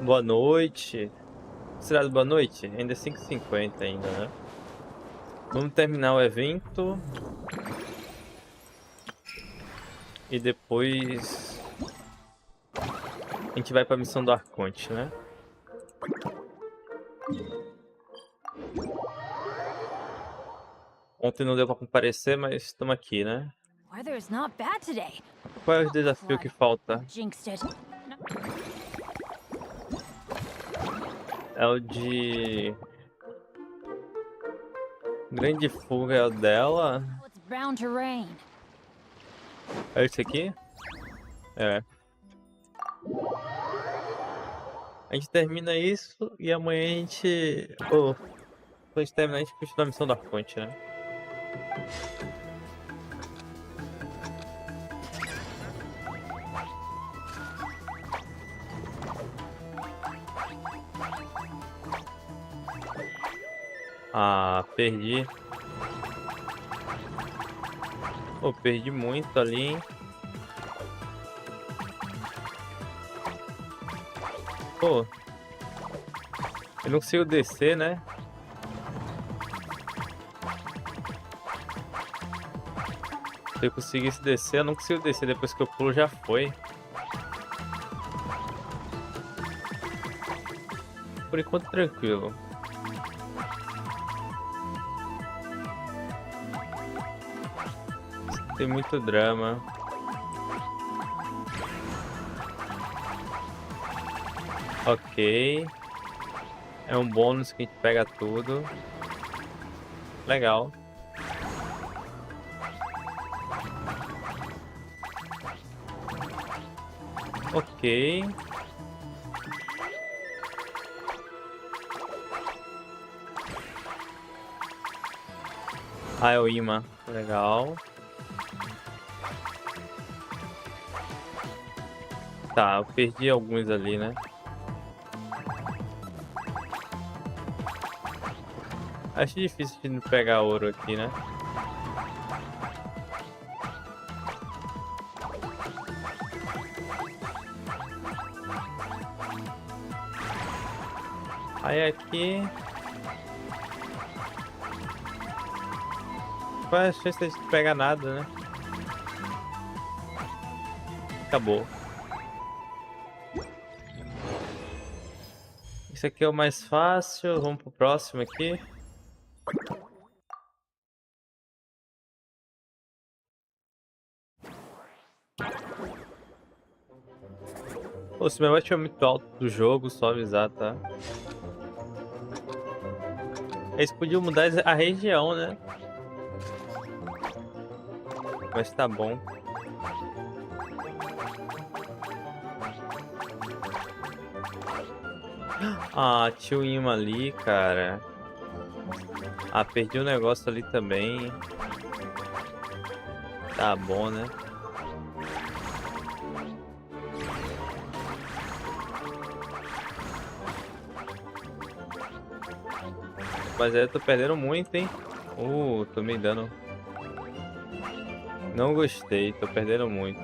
Boa noite. Será boa noite? Ainda é 5h50 ainda, né? Vamos terminar o evento. E depois a gente vai pra missão do Arconte, né? Ontem não deu pra comparecer, mas estamos aqui, né? Qual é o desafio que falta? É o de... Grande fuga é o dela. É esse aqui? É. A gente termina isso e amanhã a gente... Oh, quando a gente terminar, a gente continua a missão da fonte, né? Ah, perdi. Oh, perdi muito ali, hein? Pô, eu não consigo descer, né? Se eu conseguisse descer, eu não consigo descer. Depois que eu pulo, já foi. Por enquanto, tranquilo. Tem muito drama. Ok. É um bônus que a gente pega tudo. Legal. Ok. Ah, é o imã. Legal. Tá, eu perdi alguns ali, né? Acho difícil de não pegar ouro aqui, né? Aí aqui... Qual é a chance de não pegar nada, né? Acabou. Esse aqui é o mais fácil. Vamos pro próximo aqui. Pô, se meu bot é muito alto do jogo, só avisar, tá? Eles podiam mudar a região, né? Mas tá bom. Ah, tinha o imã ali, cara. Ah, perdi o negócio ali também. Tá bom, né? Mas aí eu tô perdendo muito, hein? Tô me dando. Não gostei, tô perdendo muito.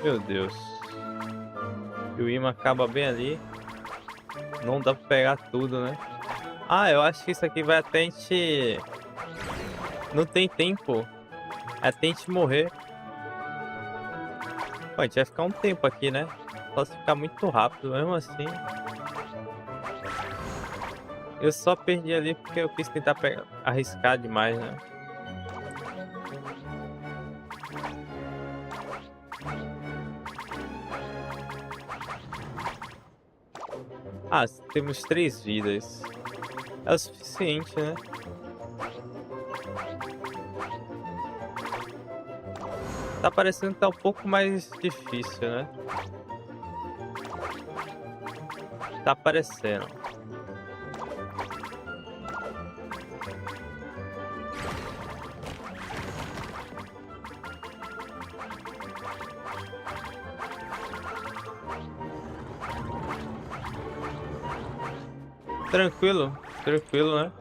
Meu Deus. E o imã acaba bem ali. Não dá pra pegar tudo, né? Ah, eu acho que isso aqui vai até a gente... Não tem tempo. Até a gente morrer. Pô, a gente vai ficar um tempo aqui, né? Só se ficar muito rápido, mesmo assim. Eu só perdi ali porque eu quis tentar arriscar demais, né? Ah, temos 3 vidas. É o suficiente, né? Tá parecendo que tá um pouco mais difícil, né? Tá parecendo. Tranquilo, tranquilo, né?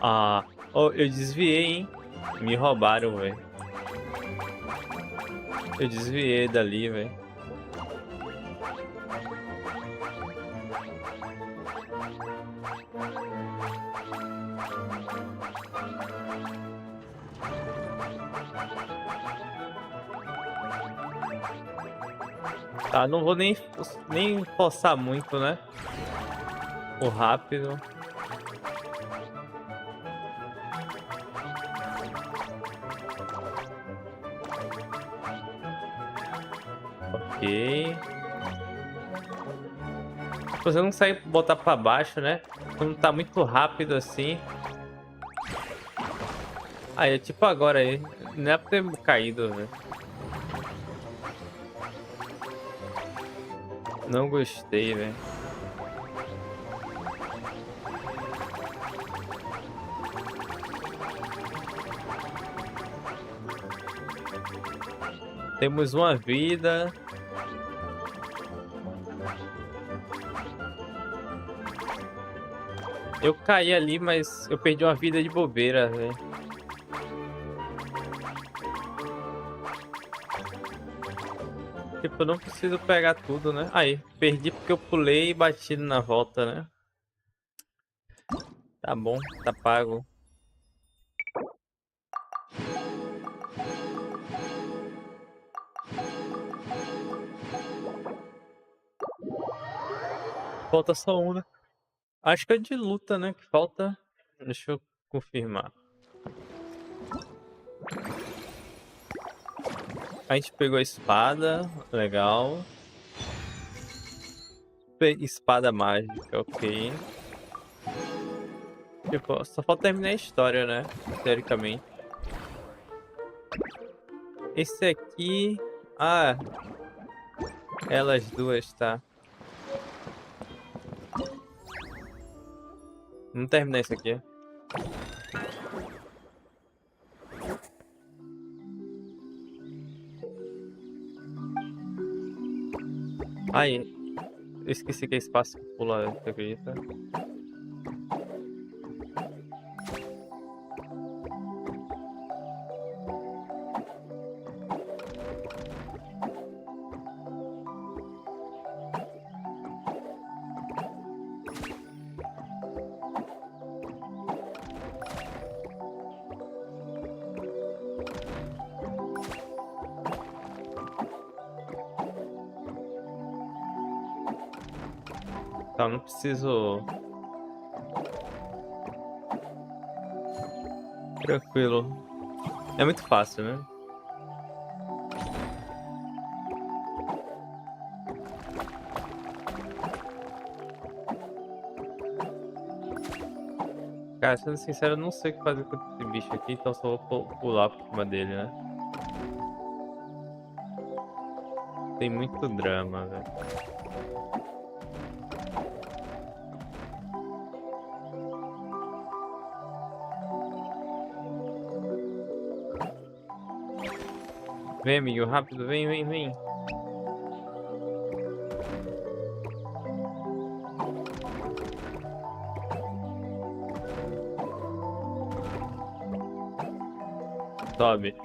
Ah, oh, eu desviei, hein? Me roubaram, velho. Eu desviei dali, velho. Tá, não vou nem forçar muito, né? O rápido. Ok. Você não consegue botar pra baixo, né? Quando tá muito rápido assim. Aí, é tipo agora aí. Não é pra ter caído, velho. Não gostei, velho. Temos uma vida. Eu caí ali, mas eu perdi uma vida de bobeira, velho. Tipo, eu não preciso pegar tudo, né? Aí, perdi porque eu pulei e bati na volta, né? Tá bom, tá pago. Falta só um, né? Acho que é de luta, né? Que falta. Deixa eu confirmar. A gente pegou a espada, legal. Espada mágica, ok. Tipo, só falta terminar a história, né? Teoricamente. Esse aqui. Ah, elas duas, tá. Vamos terminar isso aqui. Aí, eu esqueci que é espaço que pula, você acredita? Tá, não preciso. Tranquilo. É muito fácil, né? Cara, sendo sincero, eu não sei o que fazer com esse bicho aqui, então só vou pular por cima dele, né? Tem muito drama, velho. Vem, amigo, rápido, vem, vem, vem. Sobe.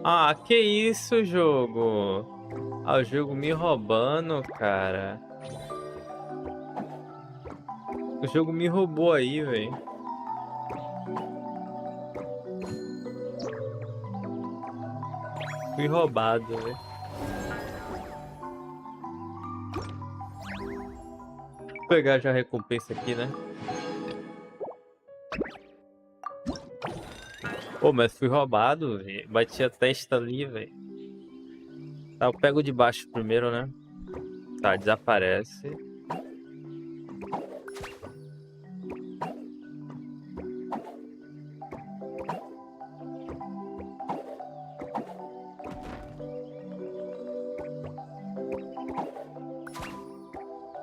Ah, que isso, jogo? Ah, o jogo me roubando, cara. O jogo me roubou aí, velho. Fui roubado, velho. Vou pegar já a recompensa aqui, né? Pô, mas fui roubado, velho. Bati a testa ali, velho. Tá, eu pego de baixo primeiro, né? Tá, desaparece.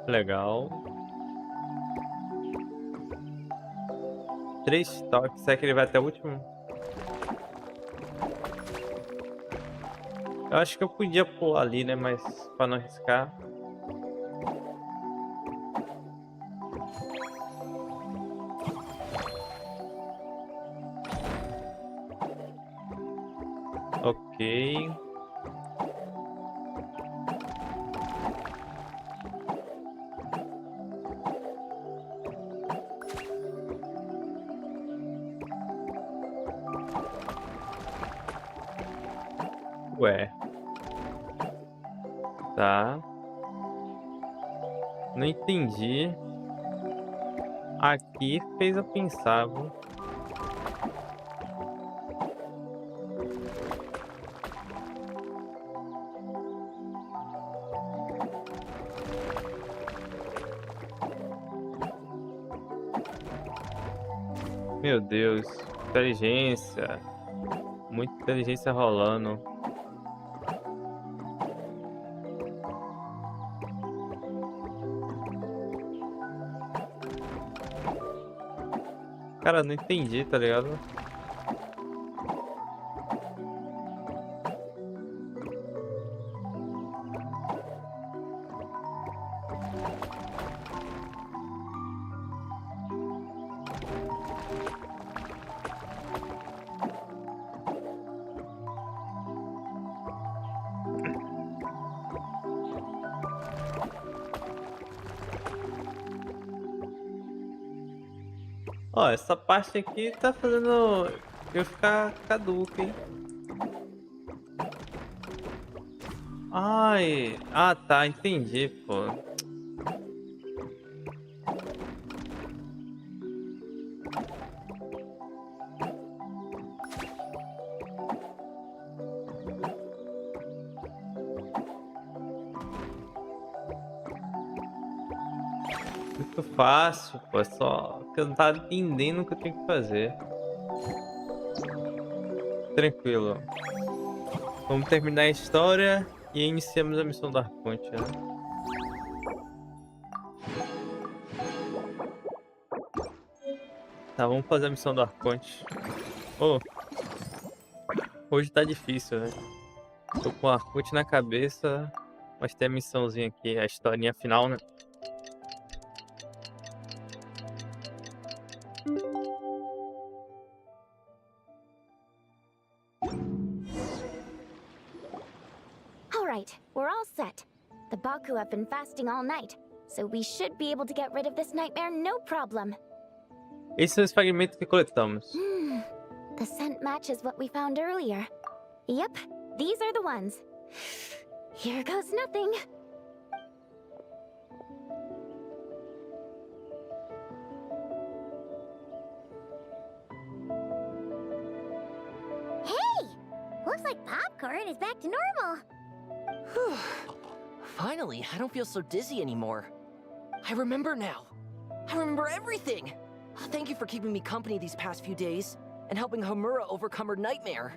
Legal. 3 toques. Será que ele vai até o último? Eu acho que eu podia pular ali, né? Mas pra não arriscar. Ok. Ué. Tá. Não entendi. Aqui fez eu pensar, viu? Meu Deus. Inteligência. Muita inteligência rolando. Cara, não entendi, tá ligado? Ó, essa parte aqui tá fazendo eu ficar caduco, hein? Ai, ah tá, entendi, pô. Muito fácil, pô, é só que eu não tava entendendo o que eu tinha que fazer. Tranquilo. Vamos terminar a história e iniciamos a missão da Arconte, né? Tá, vamos fazer a missão do Arconte. Oh, hoje tá difícil, né? Tô com o Arconte na cabeça, mas tem a missãozinha aqui, a historinha final, né? All right, we're all set. The Baku have been fasting all night, so we should be able to get rid of this nightmare no problem. Esses são os fragmentos que coletamos. The scent matches what we found earlier. Yep, these are the ones. Here goes nothing. Hey! Looks like popcorn is back to normal. Whew. Finally, I don't feel so dizzy anymore. I remember now. I remember everything. Thank you for keeping me company these past few days and helping Homura overcome her nightmare.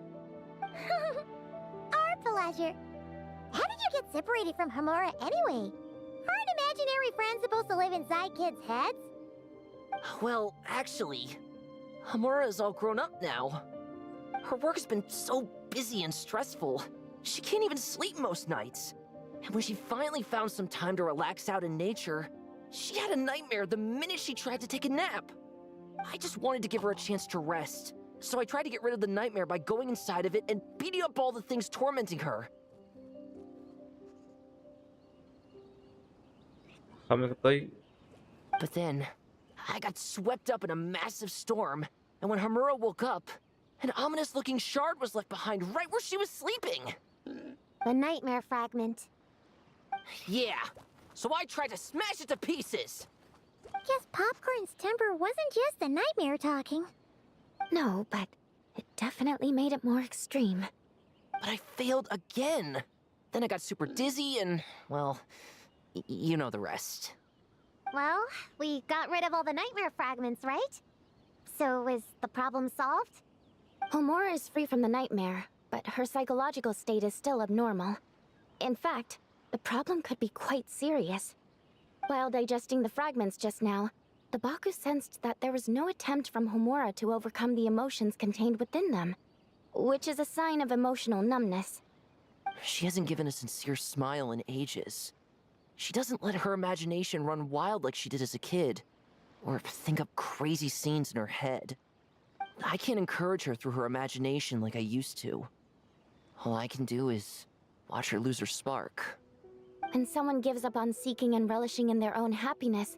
Our pleasure. How did you get separated from Homura anyway? Aren't imaginary friends supposed to live inside kids' heads? Well, actually, Homura is all grown up now. Her work's been so busy and stressful, she can't even sleep most nights. And when she finally found some time to relax out in nature, she had a nightmare the minute she tried to take a nap. I just wanted to give her a chance to rest, so I tried to get rid of the nightmare by going inside of it and beating up all the things tormenting her. But then, I got swept up in a massive storm, and when Homura woke up, an ominous-looking shard was left behind right where she was sleeping. The nightmare fragment. Yeah, so I tried to smash it to pieces. Guess Popcorn's temper wasn't just the nightmare talking. No, but it definitely made it more extreme. But I failed again. Then I got super dizzy and, well, you know the rest. Well, we got rid of all the nightmare fragments, right? So is the problem solved? Homura is free from the nightmare, but her psychological state is still abnormal. In fact, the problem could be quite serious. While digesting the fragments just now, the Baku sensed that there was no attempt from Homura to overcome the emotions contained within them, which is a sign of emotional numbness. She hasn't given a sincere smile in ages. She doesn't let her imagination run wild like she did as a kid, or think up crazy scenes in her head. I can't encourage her through her imagination like I used to. All I can do is watch her lose her spark. When someone gives up on seeking and relishing in their own happiness,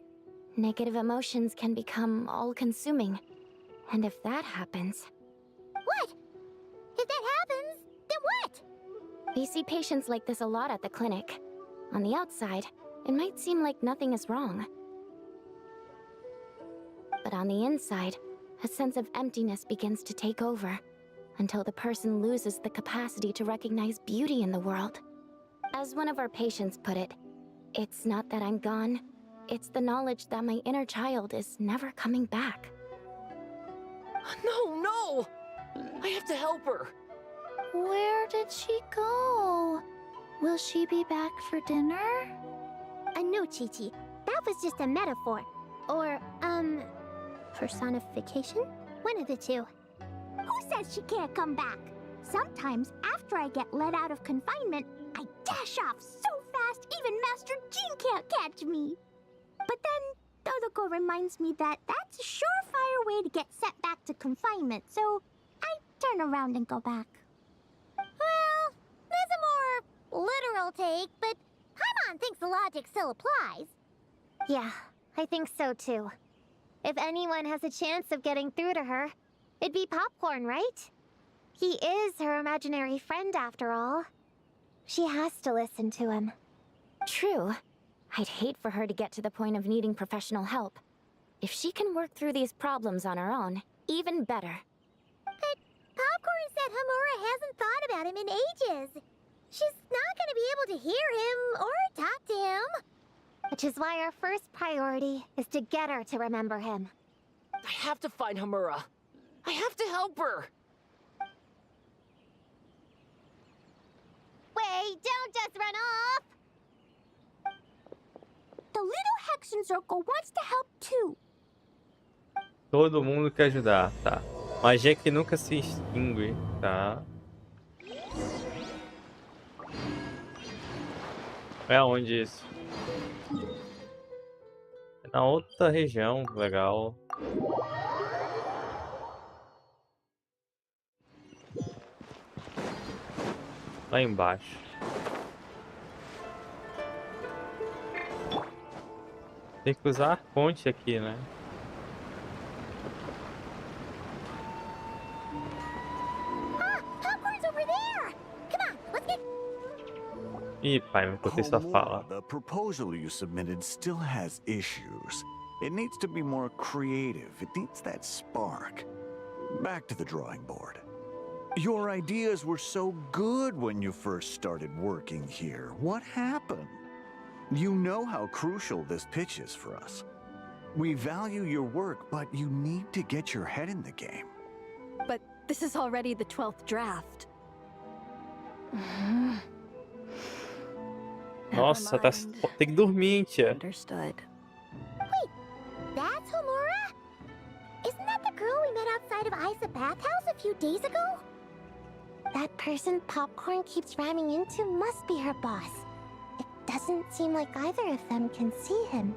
negative emotions can become all-consuming. And if that happens... What? If that happens, then what? We see patients like this a lot at the clinic. On the outside, it might seem like nothing is wrong. But on the inside, a sense of emptiness begins to take over, until the person loses the capacity to recognize beauty in the world. As one of our patients put it, it's not that I'm gone, it's the knowledge that my inner child is never coming back. No! I have to help her! Where did she go? Will she be back for dinner? No, Chi-Chi. That was just a metaphor. Or, personification? One of the two. Who says she can't come back? Sometimes, after I get let out of confinement, I dash off so fast even Master Jean can't catch me. But then, Dodoko reminds me that that's a surefire way to get sent back to confinement, so I turn around and go back. Well, there's a more literal take, but Paimon thinks the logic still applies. Yeah, I think so too. If anyone has a chance of getting through to her, it'd be Popcorn, right? He is her imaginary friend after all. She has to listen to him. True. I'd hate for her to get to the point of needing professional help. If she can work through these problems on her own, even better. But Popcorn said Hamura hasn't thought about him in ages. She's not gonna be able to hear him or talk to him. Which is why our first priority is to get her to remember him. I have to find Hamura. I have to help her! Wait, don't just run off! The little Hexen Circle wants to help too. Todo mundo quer ajudar, tá. Magia que nunca se extingue, tá. É aonde isso? É na outra região, legal. Lá embaixo. Tem que usar a ponte aqui, né? Popcorn's over there! Come on, let's get... Ih, pai, me contei sua fala. The proposal you submitted still has issues. It needs to be more creative. It needs that spark. Back to the drawing board. Your ideas were so good when you first started working here. What happened? You know how crucial this pitch is for us. We value your work, but you need to get your head in the game. But this is already the 12th draft. Nossa, tá... tem que dormir, hein, tia. Understood. Wait, that's Hamura? Isn't that the girl we met outside of Isa Bathhouse a few days ago? That person Popcorn keeps ramming into must be her boss. It doesn't seem like either of them can see him.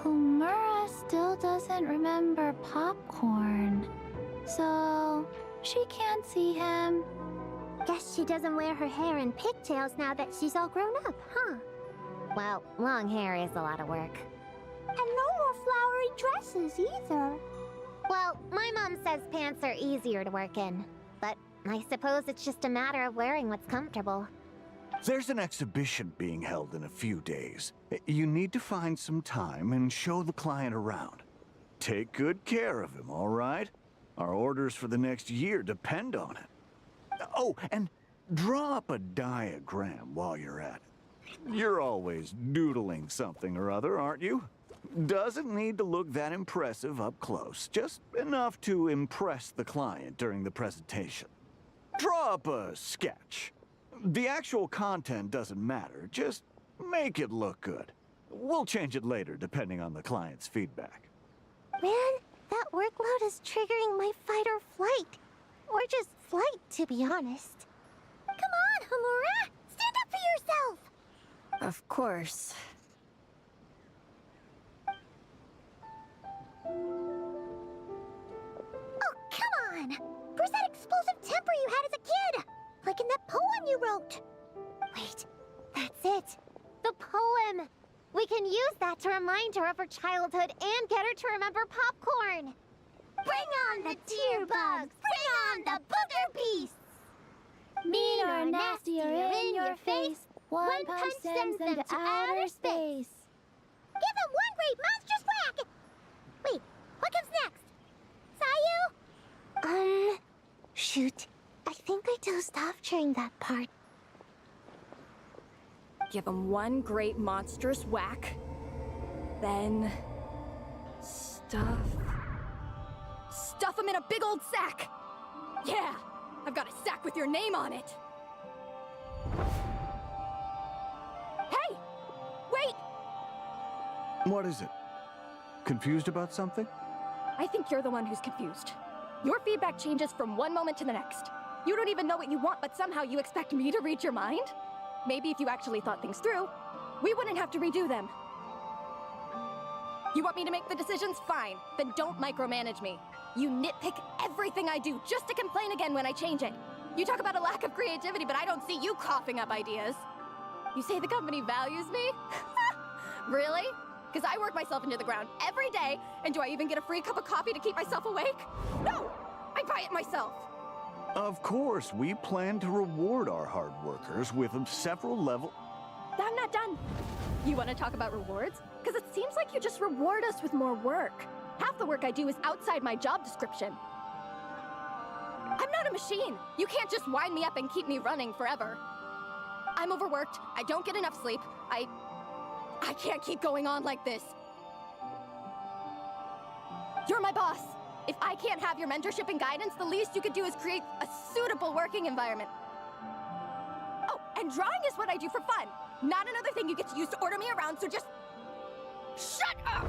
Homura still doesn't remember Popcorn. So, she can't see him. Guess she doesn't wear her hair in pigtails now that she's all grown up, huh? Well, long hair is a lot of work. And no more flowery dresses either. Well, my mom says pants are easier to work in. But I suppose it's just a matter of wearing what's comfortable. There's an exhibition being held in a few days. You need to find some time and show the client around. Take good care of him, all right? Our orders for the next year depend on it. Oh, and draw up a diagram while you're at it. You're always doodling something or other, aren't you? Doesn't need to look that impressive up close, just enough to impress the client during the presentation. Draw up a sketch. The actual content doesn't matter, just make it look good. We'll change it later depending on the client's feedback. Man, that workload is triggering my fight or flight. Or just flight, to be honest. Come on, Hamura! Stand up for yourself! Of course. Oh, come on! Where's that explosive temper you had as a kid? Like in that wrote. Wait, that's it. The poem. We can use that to remind her of her childhood and get her to remember popcorn. Bring on the tear bugs! Bring on the booger beasts! Mean or nasty or in your face, one punch sends them to outer space. Give them one great monstrous whack! Wait, what comes next? Sayu? Shoot. I think I dozed off during that part. Give him one great monstrous whack. Then... stuff him in a big old sack! Yeah! I've got a sack with your name on it! Hey! Wait! What is it? Confused about something? I think you're the one who's confused. Your feedback changes from one moment to the next. You don't even know what you want, but somehow you expect me to read your mind? Maybe if you actually thought things through, we wouldn't have to redo them. You want me to make the decisions? Fine. Then don't micromanage me. You nitpick everything I do just to complain again when I change it. You talk about a lack of creativity, but I don't see you coughing up ideas. You say the company values me? Really? Because I work myself into the ground every day, and do I even get a free cup of coffee to keep myself awake? No! I buy it myself! Of course, we plan to reward our hard workers with several level... I'm not done. You want to talk about rewards? Because it seems like you just reward us with more work. Half the work I do is outside my job description. I'm not a machine. You can't just wind me up and keep me running forever. I'm overworked. I don't get enough sleep. I can't keep going on like this. You're my boss. If I can't have your mentorship and guidance, the least you could do is create a suitable working environment. Oh, and drawing is what I do for fun. Not another thing you get to use to order me around, so just... shut up!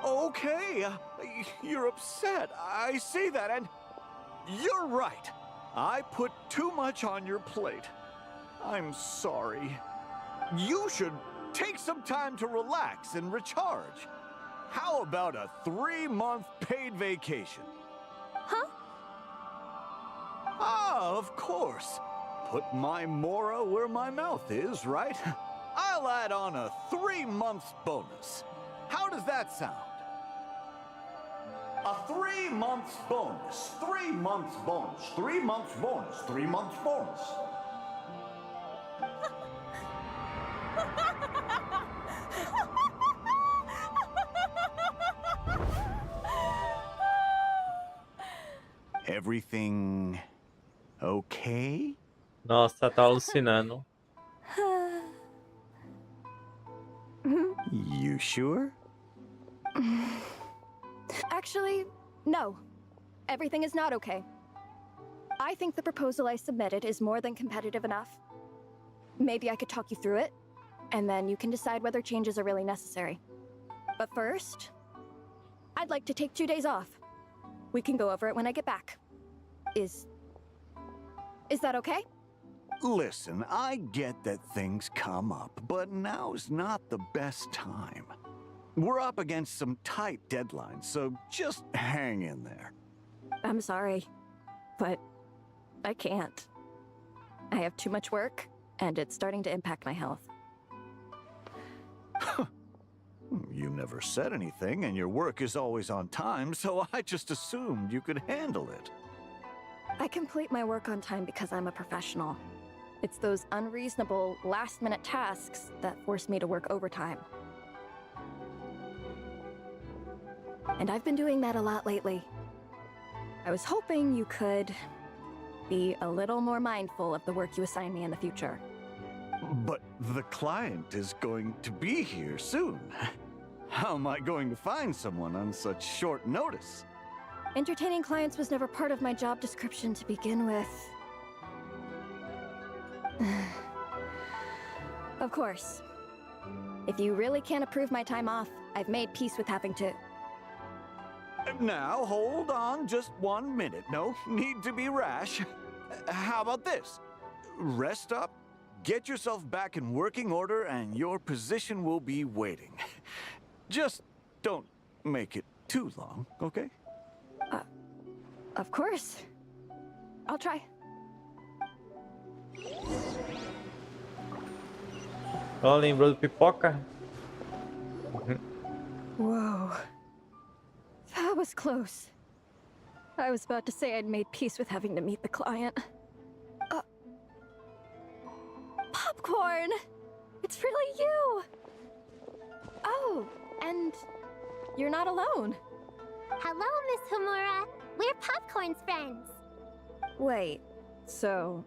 Okay, you're upset. I see that, and you're right. I put too much on your plate. I'm sorry. You should take some time to relax and recharge. How about a 3-month paid vacation? Huh? Ah, of course. Put my mora where my mouth is, right? I'll add on a 3-month bonus. How does that sound? A 3-month bonus. 3 months bonus. 3 months bonus. 3 months bonus. Everything okay? Nossa, tá alucinando. You sure? Actually, no. Everything is not okay. I think the proposal I submitted is more than competitive enough. Maybe I could talk you through it, and then you can decide whether changes are really necessary. But first, I'd like to take 2 days off. We can go over it when I get back. Is that okay? Listen, I get that things come up, but now's not the best time. We're up against some tight deadlines, so just hang in there. I'm sorry, but I can't. I have too much work, and it's starting to impact my health. You never said anything, and your work is always on time, so I just assumed you could handle it. I complete my work on time because I'm a professional. It's those unreasonable, last-minute tasks that force me to work overtime. And I've been doing that a lot lately. I was hoping you could be a little more mindful of the work you assign me in the future. But the client is going to be here soon. How am I going to find someone on such short notice? Entertaining clients was never part of my job description to begin with. Of course. If you really can't approve my time off, I've made peace with having to... Now, hold on just 1 minute. No need to be rash. How about this? Rest up, get yourself back in working order, and your position will be waiting. Just don't make it too long, okay? Of course. I'll try. Ela lembrou do pipoca? Whoa. That was close. I was about to say I'd made peace with having to meet the client. Popcorn! It's really you! Oh, and you're not alone. Hello, Miss Homura. We're Popcorn's friends. Wait, so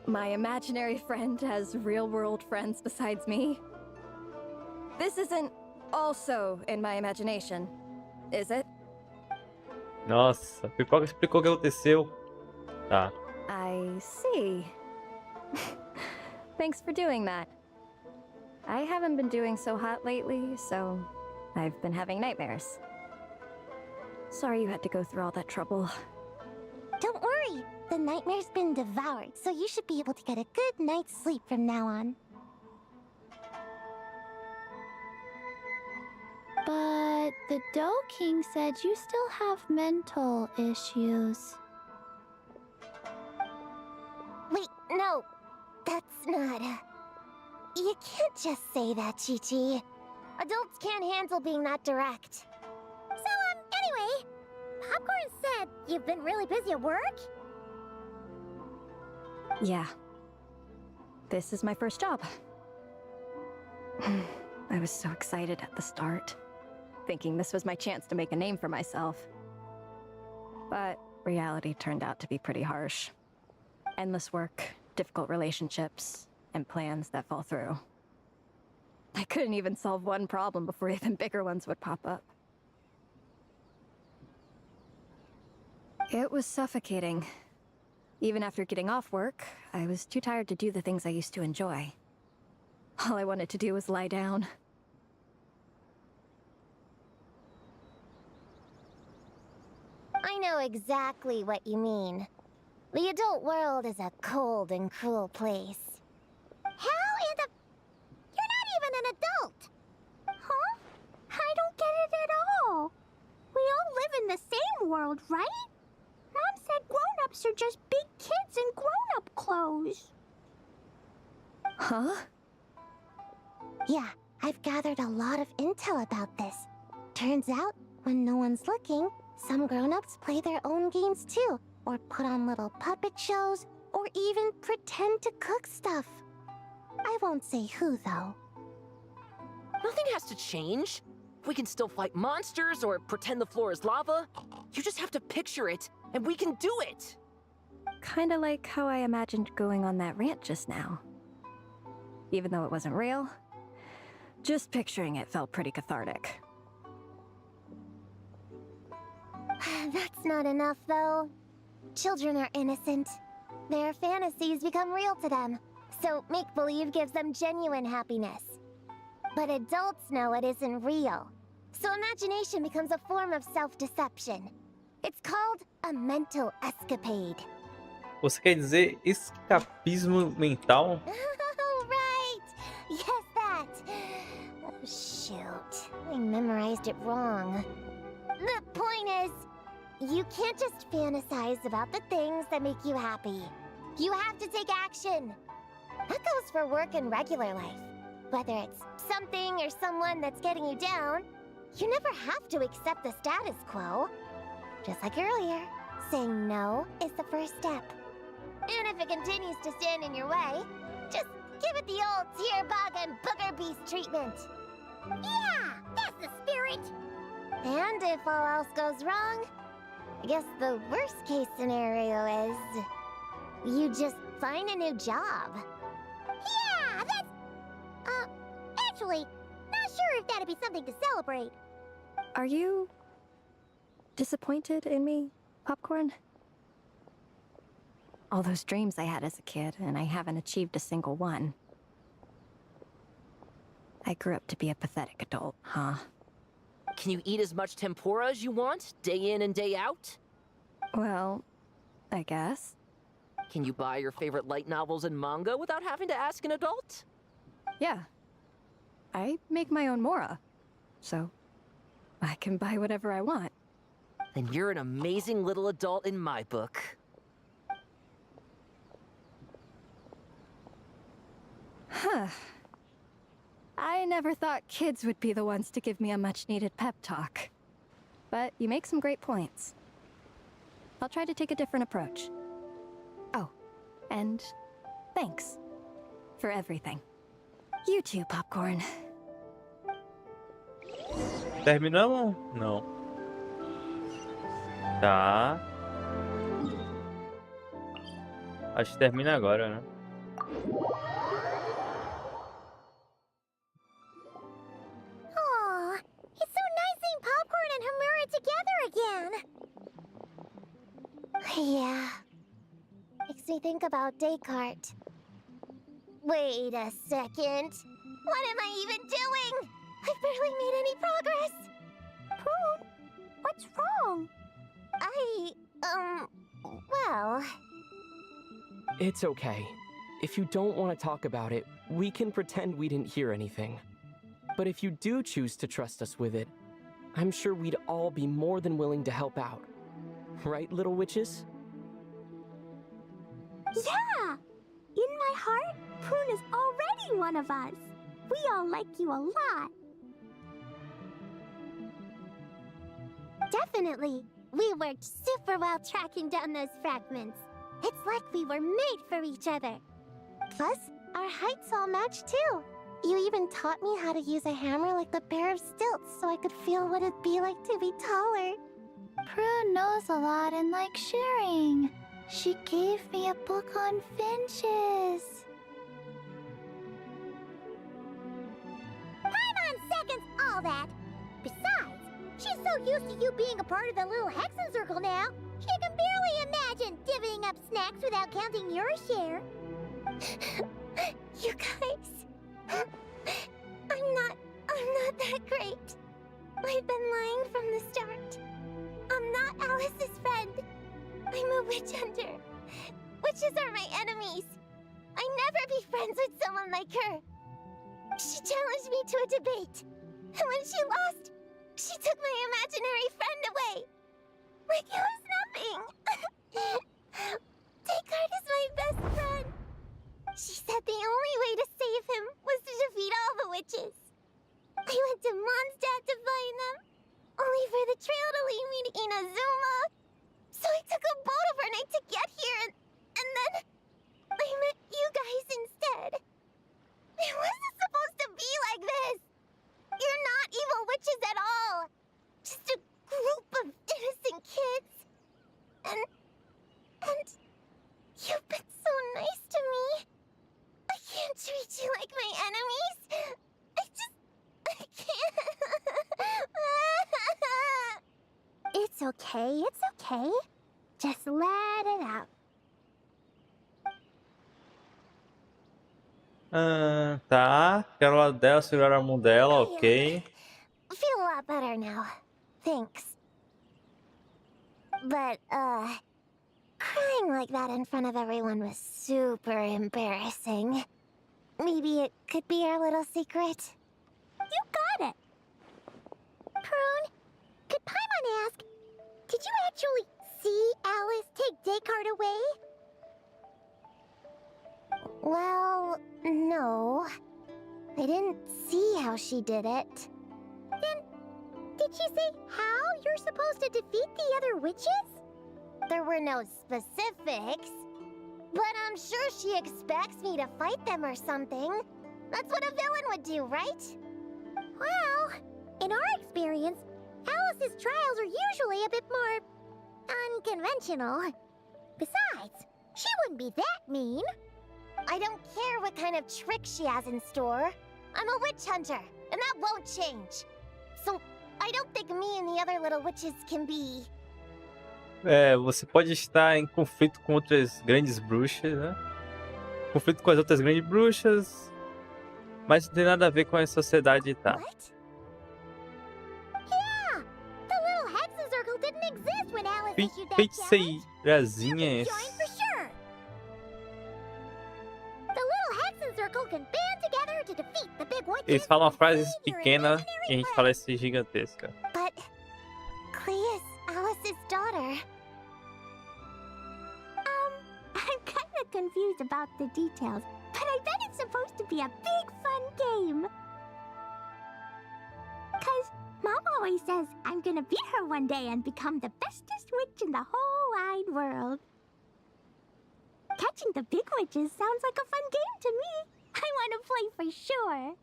my imaginary friend has real-world friends besides me? This isn't also in my imagination, is it? Nossa, a pipoca explicou o que aconteceu. Tá. I see. Thanks for doing that. I haven't been doing so hot lately, so I've been having nightmares. Sorry you had to go through all that trouble. Don't worry. The nightmare's been devoured, so you should be able to get a good night's sleep from now on. But the Dough King said you still have mental issues. Wait, no. That's not... You can't just say that, Chi-Chi. Adults can't handle being that direct. So, anyway, Popcorn said you've been really busy at work? Yeah. This is my first job. I was so excited at the start, thinking this was my chance to make a name for myself. But reality turned out to be pretty harsh. Endless work, difficult relationships, and plans that fall through. I couldn't even solve one problem before even bigger ones would pop up. It was suffocating. Even after getting off work, I was too tired to do the things I used to enjoy. All I wanted to do was lie down. I know exactly what you mean. The adult world is a cold and cruel place. How in the... You're not even an adult! Huh? I don't get it at all. We all live in the same world, right? Mom said grown-ups are just big kids in grown-up clothes. Huh? Yeah, I've gathered a lot of intel about this. Turns out, when no one's looking, some grown-ups play their own games too, or put on little puppet shows, or even pretend to cook stuff. I won't say who, though. Nothing has to change. We can still fight monsters or pretend the floor is lava. You just have to picture it, and we can do it! Kinda like how I imagined going on that rant just now. Even though it wasn't real, just picturing it felt pretty cathartic. That's not enough, though. Children are innocent. Their fantasies become real to them, so make-believe gives them genuine happiness. But adults know it isn't real, so imagination becomes a form of self-deception. It's called a mental escapade. Você quer dizer escapismo mental? Oh, right! Yes, that! Oh, shoot. I memorized it wrong. The point is, you can't just fantasize about the things that make you happy. You have to take action. That goes for work and regular life. Whether it's something or someone that's getting you down, you never have to accept the status quo. Just like earlier, saying no is the first step. And if it continues to stand in your way, just give it the old tear bug and booger beast treatment. Yeah, that's the spirit! And if all else goes wrong, I guess the worst case scenario is you just find a new job. Yeah, that's... actually, not sure if that'd be something to celebrate. Are you disappointed in me, Popcorn? All those dreams I had as a kid, and I haven't achieved a single one. I grew up to be a pathetic adult, huh? Can you eat as much tempura as you want, day in and day out? Well, I guess. Can you buy your favorite light novels and manga without having to ask an adult? Yeah. I make my own mora, so I can buy whatever I want. Then you're an amazing little adult in my book. Huh. I never thought kids would be the ones to give me a much-needed pep talk. But you make some great points. I'll try to take a different approach. Oh, and thanks for everything. You too, Popcorn. Terminamos? Não. Tá. Acho que termina agora, né? Aw, it's so nice seeing Popcorn and Hamura together again. Yeah. Makes me think about Descartes. Wait a second. What am I even doing? I've barely made any progress. Prune, what's wrong? Well... It's okay. If you don't want to talk about it, we can pretend we didn't hear anything. But if you do choose to trust us with it, I'm sure we'd all be more than willing to help out. Right, little witches? Yeah! In my heart, Prune is already one of us. We all like you a lot. Definitely. We worked super well tracking down those fragments. It's like we were made for each other. Plus, our heights all match too. You even taught me how to use a hammer like the pair of stilts so I could feel what it'd be like to be taller. Prune knows a lot and likes sharing. She gave me a book on finches. Time on seconds, all that. Besides, she's so used to you being a part of the little Hexen Circle now, she can barely imagine divvying up snacks without counting your share. You guys, I'm not that great. I've been lying from the start. I'm not Alice's friend. I'm a witch hunter. Witches are my enemies. I'd never be friends with someone like her. She challenged me to a debate, and when she lost, she took my imaginary friend away. Like it was nothing. Descartes is my best friend. She said the only way to save him was to defeat all the witches. I went to Mondstadt to find them, only for the trail to lead me to Inazuma. So I took a boat overnight to get here, and then I met you guys instead. It wasn't supposed to be like this. You're not evil witches at all. Just a group of innocent kids. And you've been so nice to me. I can't treat you like my enemies. I can't. It's okay, it's okay. Just let it out. Tá. Quero lá dela, segurar a mão dela, ok. Feel a lot better now. Thanks. But, crying like that in front of everyone was super embarrassing. Maybe it could be our little secret. You got it! Prune, could Paimon ask, did you actually see Alice take Descartes away? Well, no. I didn't see how she did it. Then, did she say how you're supposed to defeat the other witches? There were no specifics. But I'm sure she expects me to fight them or something. That's what a villain would do, right? Well, in our experience, Alice's trials are usually a bit more unconventional. Besides, she wouldn't be that mean. I don't care what kind of trick she has in store. I'm a witch hunter, and that won't change. So, I don't think me and the other little witches can be... Você pode estar em conflito com outras grandes bruxas, né? Conflito com as outras grandes bruxas, mas não tem nada a ver com a sociedade, tá? What? Yeah! The little Hexen Circle didn't exist when Alice issued that challenge. Feiticeirazinha. Join for sure. The little Hexen Circle can band together to defeat the big witches. Eles falam and frases save your pequenas imaginary e a gente friends. parece gigantesca. But Clea's Alice's daughter. I'm kind of confused about the details, but I bet it's supposed to to be a big fun game. 'Cause Mom always says I'm gonna beat her one day and become the bestest witch in the whole wide world. Catching the big witches sounds like a fun game to me. I want to play for sure.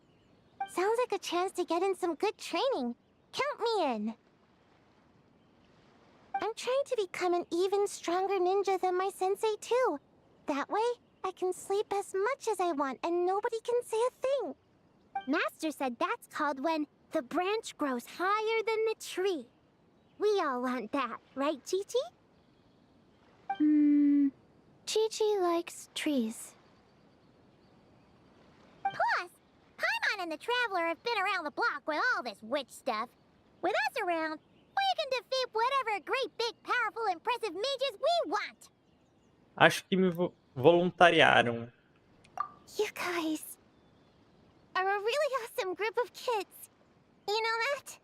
Sounds like a chance to get in some good training. Count me in. I'm trying to become an even stronger ninja than my sensei, too. That way, I can sleep as much as I want and nobody can say a thing. Master said that's called when the branch grows higher than the tree. We all want that, right, Chi-Chi? Chi-Chi likes trees. Plus, Paimon and the Traveler have been around the block with all this witch stuff. With us around, we can defeat whatever great, big, powerful, impressive mages we want. Acho que me voluntariaram. You guys are a really awesome group of kids. You know that?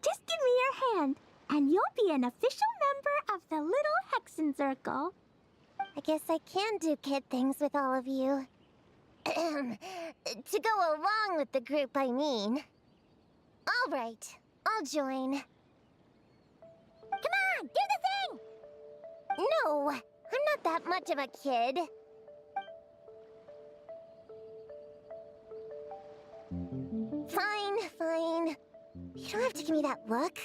Just give me your hand, and you'll be an official member of the Little Hexen Circle. I guess I can do kid things with all of you. To go along with the group, I mean. All right, I'll join. Come on, do the thing! No, I'm not that much of a kid. Fine. You don't have to give me that look.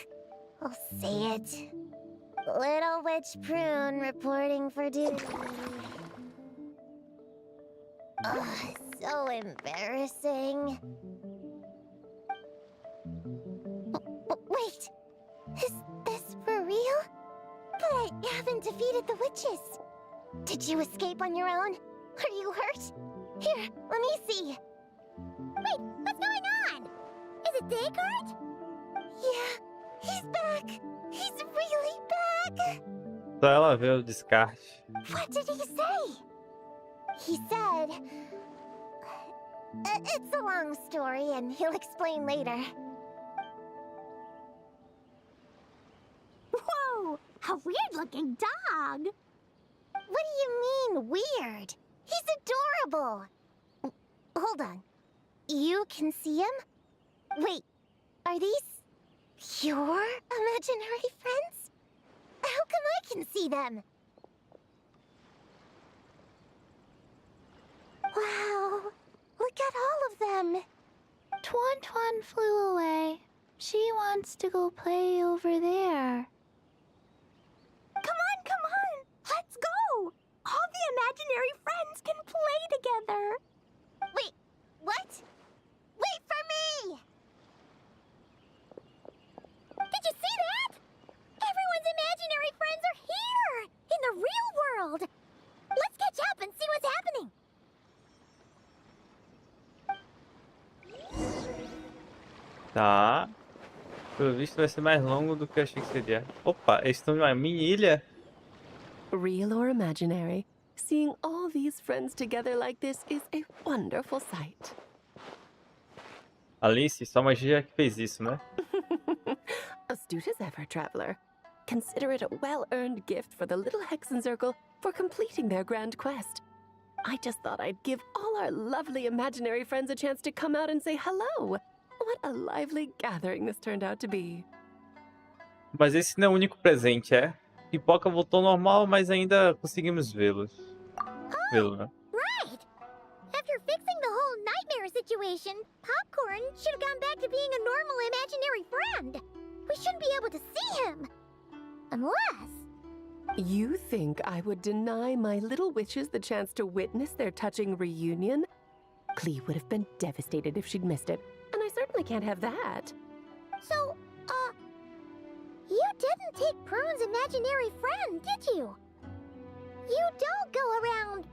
I'll say it. Little Witch Prune reporting for duty. Ugh, so embarrassing. Wait, is this for real? But I haven't defeated the witches. Did you escape on your own? Are you hurt? Here, let me see. Wait, what's going on? Is it Descartes? Yeah, he's back. He's really back. Só ela vê o descarte. What did he say? He said... it's a long story, and he'll explain later. Whoa, a weird-looking dog. What do you mean, weird? He's adorable. Hold on. You can see him? Wait, are these your imaginary friends? How come I can see them? Wow, look at all of them. Tuan flew away. She wants to go play over there. Come on! Let's go! All the imaginary friends can play together! Wait, what? Wait for me! Did you see that? Everyone's imaginary friends are here! In the real world! Let's catch up and see what's happening! Tá. Pelo visto vai ser mais longo do que eu achei que seria. Opa, eles estão numa mini ilha? Real or imaginary, seeing all these friends together like this is a wonderful sight. Alice, só magia que fez isso, né? Astute as ever, traveler. Consider it a well-earned gift for the Little Hexen Circle for completing their grand quest. I just thought I'd give all our lovely imaginary friends a chance to come out and say hello. What a lively gathering this turned out to be. Mas esse não é o único presente, é? Pipoca voltou ao normal, mas ainda conseguimos vê-lo, né? Right! After fixing the whole nightmare situation, Popcorn should have gone back to being a normal imaginary friend. We shouldn't be able to see him. Unless... You think I would deny my little witches the chance to witness their touching reunion? Clee would have been devastated if she'd missed it, and I certainly can't have that. So, you didn't take Prune's imaginary friend, did you? You don't go around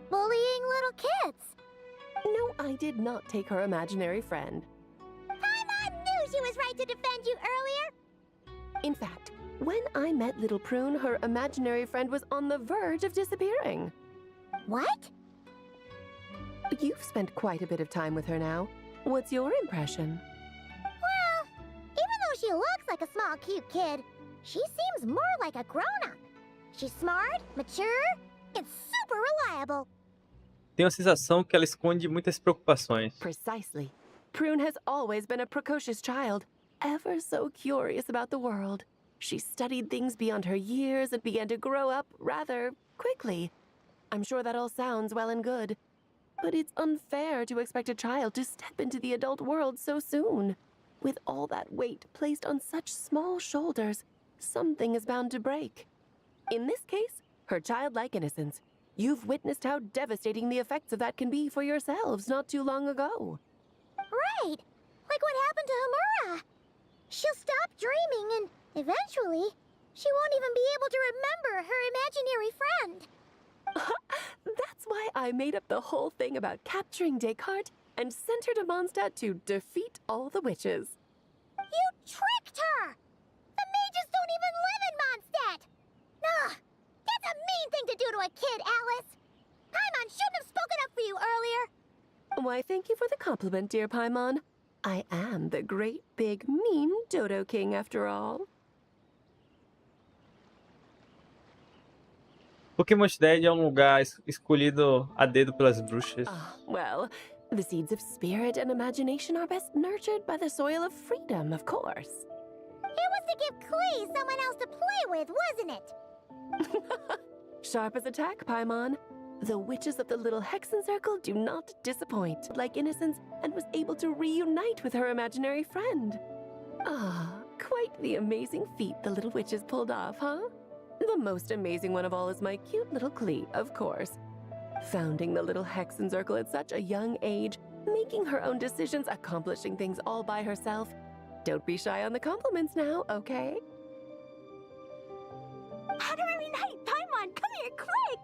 bullying little kids. No, I did not take her imaginary friend. Paimon knew she was right to defend you earlier. In fact, when I met Little Prune, her imaginary friend was on the verge of disappearing. What? You've spent quite a bit of time with her now. What's your impression? Well, even though she looks like a small, cute kid, she seems more like a grown-up. She's smart, mature, and super reliable. Tenho a sensação que ela esconde muitas preocupações. Precisely. Prune has always been a precocious child, ever so curious about the world. She studied things beyond her years and began to grow up rather quickly. I'm sure that all sounds well and good, but it's unfair to expect a child to step into the adult world so soon. With all that weight placed on such small shoulders, something is bound to break. In this case, her childlike innocence. You've witnessed how devastating the effects of that can be for yourselves not too long ago. Right! Like what happened to Hamura. She'll stop dreaming and, eventually, she won't even be able to remember her imaginary friend. That's why I made up the whole thing about capturing Descartes and sent her to Mondstadt to defeat all the witches. You tricked her! The mages don't even live in Mondstadt! Ugh! That's a mean thing to do to a kid, Alice! Paimon shouldn't have spoken up for you earlier! Why, thank you for the compliment, dear Paimon. I am the great, big, mean Dodo King, after all. Pokémon é um lugar escolhido a dedo pelas bruxas. Well, the seeds of spirit and imagination are best nurtured by the soil of freedom, of course. It was to give Klee someone else to play with, wasn't it? Sharp as a tack, Paimon. The witches of the Little Hexen Circle do not disappoint. Like innocence, and was able to reunite with her imaginary friend. Quite the amazing feat the little witches pulled off, huh? The most amazing one of all is my cute little Klee, of course. Founding the Little Hexen Circle at such a young age, making her own decisions, accomplishing things all by herself. Don't be shy on the compliments now, okay? Honorary Knight, Paimon, come here quick!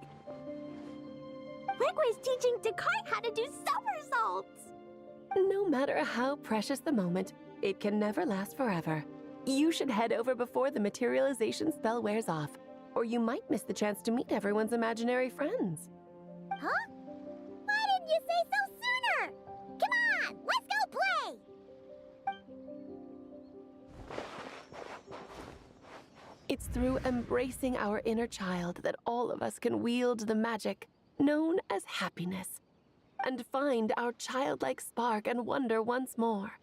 Wigway's teaching Descartes how to do somersaults! No matter how precious the moment, it can never last forever. You should head over before the materialization spell wears off, or you might miss the chance to meet everyone's imaginary friends. Huh? Why didn't you say so sooner? Come on, let's go play! It's through embracing our inner child that all of us can wield the magic known as happiness, and find our childlike spark and wonder once more.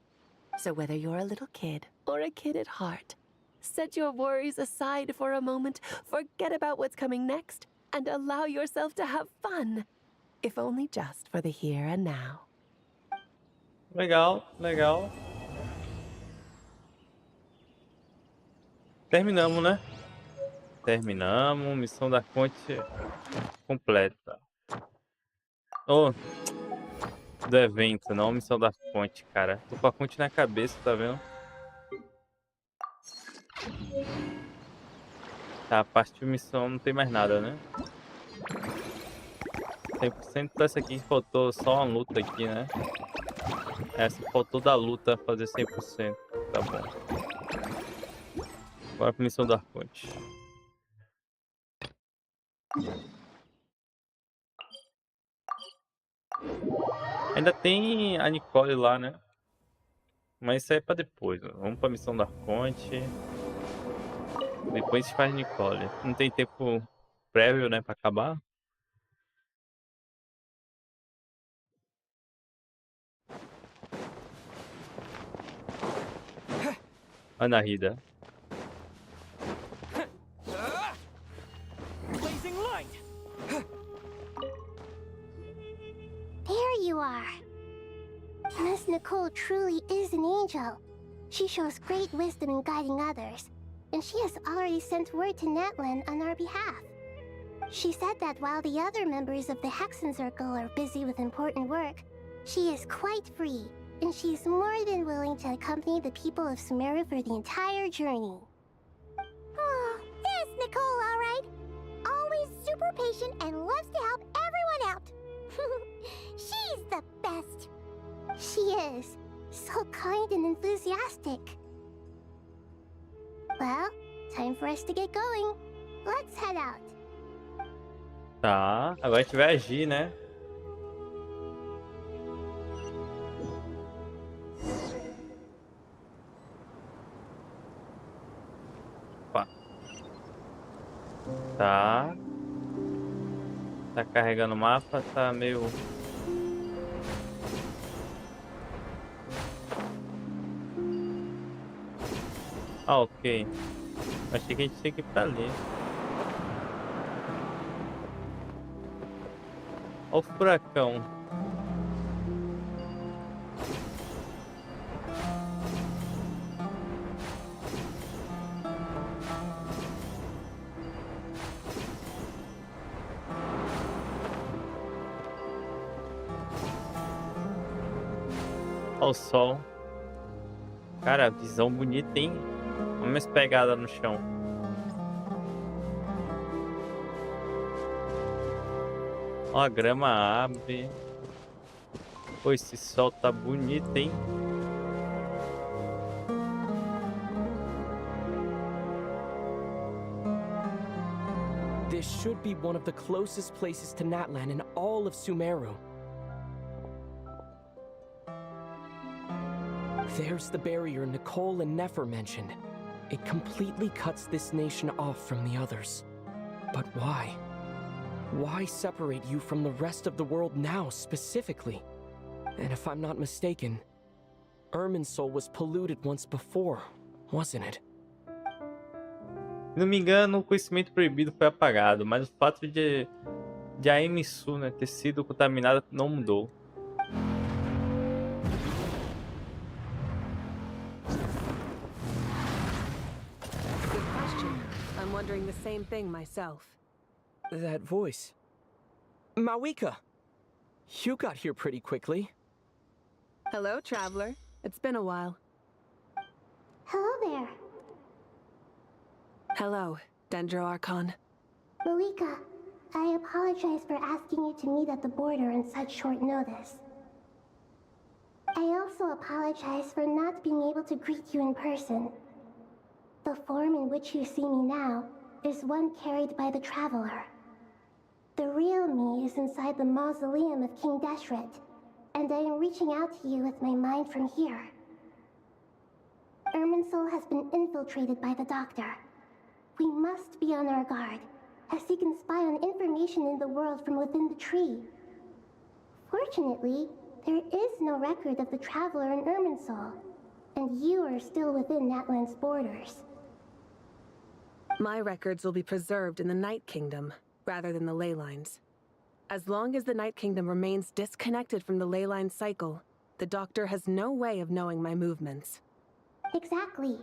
So whether you're a little kid or a kid at heart, set your worries aside for a moment, forget about what's coming next, and allow yourself to have fun, if only just for the here and now. Legal, legal. Terminamos, né? Terminamos. Missão da Conte completa. Oh, do evento, não missão da fonte, cara. Tô com a fonte na cabeça, tá vendo? Tá, a parte de missão não tem mais nada, né? 100% dessa aqui faltou só uma luta aqui, né? Essa faltou da luta fazer 100%. Tá bom. Bora pra missão da fonte. Ainda tem a Nicole lá, né? Mas isso aí é pra depois. Ó. Vamos pra missão da Conte. Depois faz Nicole. Não tem tempo prévio, né? Pra acabar. Ana Rida. Blazing light! There you are. Miss Nicole truly is an angel. She shows great wisdom in guiding others, and she has already sent word to Natlan on our behalf. She said that while the other members of the Hexen Circle are busy with important work, she is quite free, and she is more than willing to accompany the people of Sumeru for the entire journey. Oh, there's Nicole, all right. Always super patient and loves to help everyone out. She's the best. She is. So kind and enthusiastic. Well, time for us to get going. Let's head out. Tá, agora a gente vai agir, né? Opa. Tá. Tá carregando o mapa, tá meio... Ah, ok. Achei que a gente tinha que ir pra ali. Olha o furacão. Olha o sol. Cara, visão bonita, hein? Olha minhas pegadas no chão. Ó, a grama abre. Pô, esse sol tá bonito, hein? This should be one of the closest places to Natlan in all of Sumeru. There's the barrier Nicole and Nefer mentioned. It completely cuts this nation off from the others. But why? Why separate you from the rest of the world now, specifically? And if I'm not mistaken, Irminsul was polluted once before, wasn't it? Se não me engano, o conhecimento proibido foi apagado, mas o fato de a Emisu, né, ter sido contaminada não mudou. Good question. I'm wondering the same thing myself. That voice. Mawika! You got here pretty quickly. Hello, traveler. It's been a while. Hello there. Hello, Dendro Archon. Malika, I apologize for asking you to meet at the border on such short notice. I also apologize for not being able to greet you in person. The form in which you see me now is one carried by the Traveler. The real me is inside the mausoleum of King Deshret, and I am reaching out to you with my mind from here. Irminsul has been infiltrated by the Doctor. We must be on our guard, as he can spy on information in the world from within the tree. Fortunately, there is no record of the Traveler in Irminsul, and you are still within Natlan's borders. My records will be preserved in the Night Kingdom, rather than the ley lines. As long as the Night Kingdom remains disconnected from the ley line cycle, the Doctor has no way of knowing my movements. Exactly.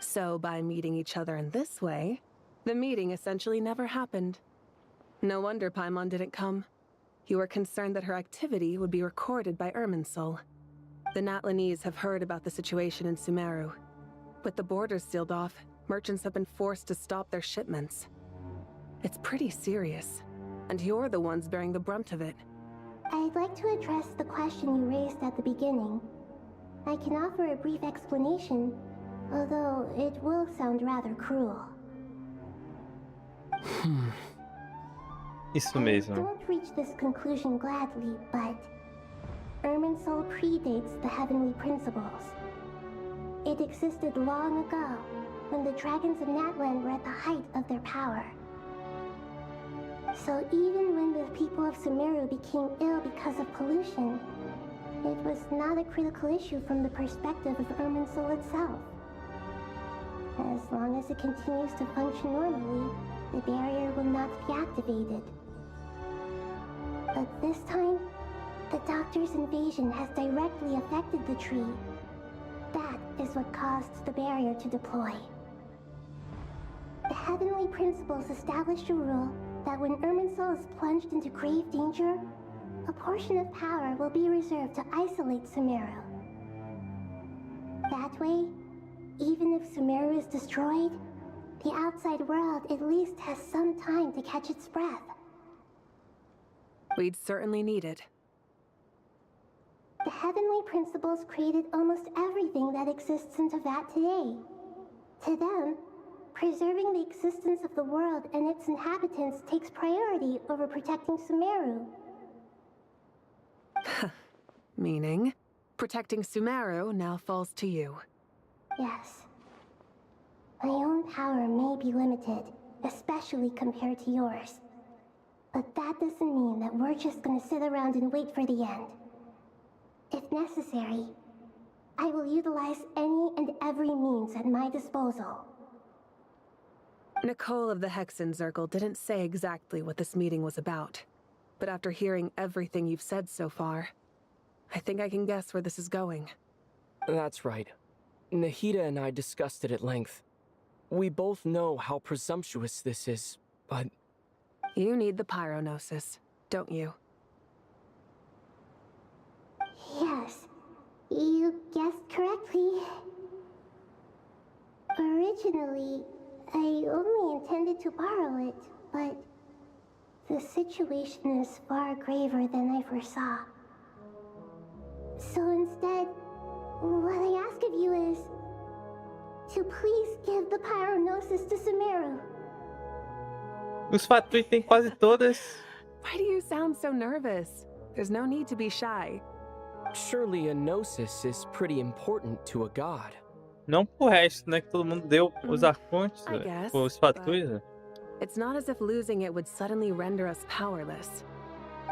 So by meeting each other in this way, the meeting essentially never happened. No wonder Paimon didn't come. You were concerned that her activity would be recorded by Irminsul. The Natlanese have heard about the situation in Sumeru. With the borders sealed off, merchants have been forced to stop their shipments. It's pretty serious, and you're the ones bearing the brunt of it. I'd like to address the question you raised at the beginning. I can offer a brief explanation, although it will sound rather cruel. Isso I mesmo. don't reach this conclusion gladly, but Irminsul predates the heavenly principles. It existed long ago, when the dragons of Natlan were at the height of their power. So even when the people of Sumeru became ill because of pollution, it was not a critical issue from the perspective of Irminsul itself. As long as it continues to function normally, the barrier will not be activated. But this time, the Doctor's invasion has directly affected the tree. That is what caused the barrier to deploy. The heavenly principles established a rule that when Irminsul is plunged into grave danger, a portion of power will be reserved to isolate Sumeru. That way, even if Sumeru is destroyed, the outside world at least has some time to catch its breath. We'd certainly need it. The heavenly principles created almost everything that exists in Teyvat today. To them, preserving the existence of the world and its inhabitants takes priority over protecting Sumeru. Meaning, protecting Sumeru now falls to you. Yes. My own power may be limited, especially compared to yours. But that doesn't mean that we're just gonna sit around and wait for the end. If necessary, I will utilize any and every means at my disposal. Nicole of the Hexen Circle didn't say exactly what this meeting was about. But after hearing everything you've said so far, I think I can guess where this is going. That's right. Nahida and I discussed it at length. We both know how presumptuous this is, but... You need the pyronosis, don't you? Yes, you guessed correctly. Originally, I only intended to borrow it, but the situation is far graver than I foresaw. So instead, what I ask of you is to please give the pyronosis to Sumeru. Os Fatui têm quase todas. Why do you sound so nervous? There's no need to be shy. Surely a gnosis is pretty important to a god. Não pro resto, né? Que todo mundo deu os arcontes, I guess, os Fatuis. Né? It's not as if losing it would suddenly render us powerless.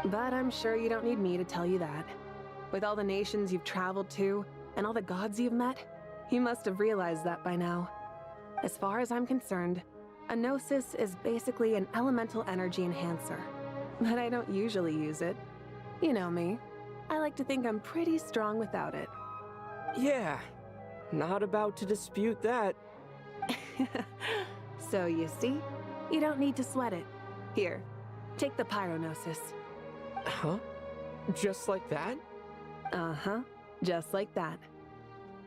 But I'm sure you don't need me to tell you that. With all the nations you've traveled to, and all the gods you've met, you must have realized that by now. As far as I'm concerned, a gnosis is basically an elemental energy enhancer. But I don't usually use it. You know me. I like to think I'm pretty strong without it. Yeah, not about to dispute that. So you see, you don't need to sweat it. Here, take the pyronosis. Huh? Just like that? Uh-huh, just like that.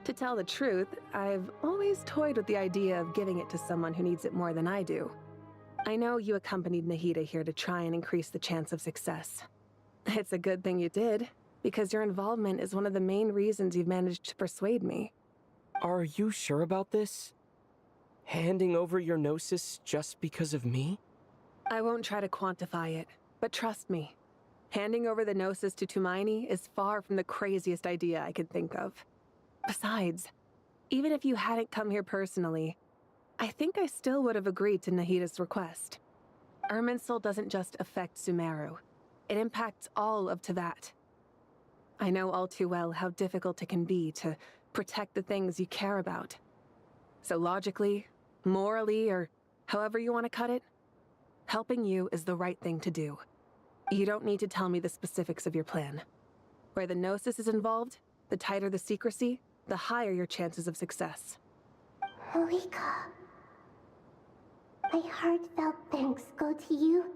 To tell the truth, I've always toyed with the idea of giving it to someone who needs it more than I do. I know you accompanied Nahida here to try and increase the chance of success. It's a good thing you did, because your involvement is one of the main reasons you've managed to persuade me. Are you sure about this? Handing over your gnosis just because of me? I won't try to quantify it, but trust me. Handing over the gnosis to Tumaini is far from the craziest idea I could think of. Besides, even if you hadn't come here personally, I think I still would have agreed to Nahida's request. Irminsul doesn't just affect Sumeru. It impacts all of Teyvat. I know all too well how difficult it can be to protect the things you care about. So logically, morally, or however you want to cut it, helping you is the right thing to do. You don't need to tell me the specifics of your plan. Where the gnosis is involved, the tighter the secrecy, the higher your chances of success. Marika, my heartfelt thanks go to you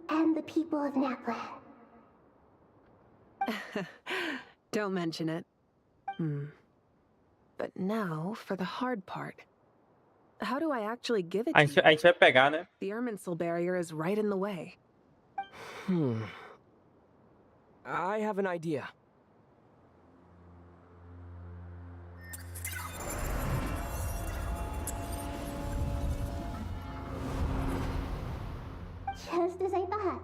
and the people of Naplan. Don't mention it. But now for the hard part. How do I actually give it to you? A gente vai pegar, né? The Irminsul barrier is right in the way. I have an idea. Just as I thought.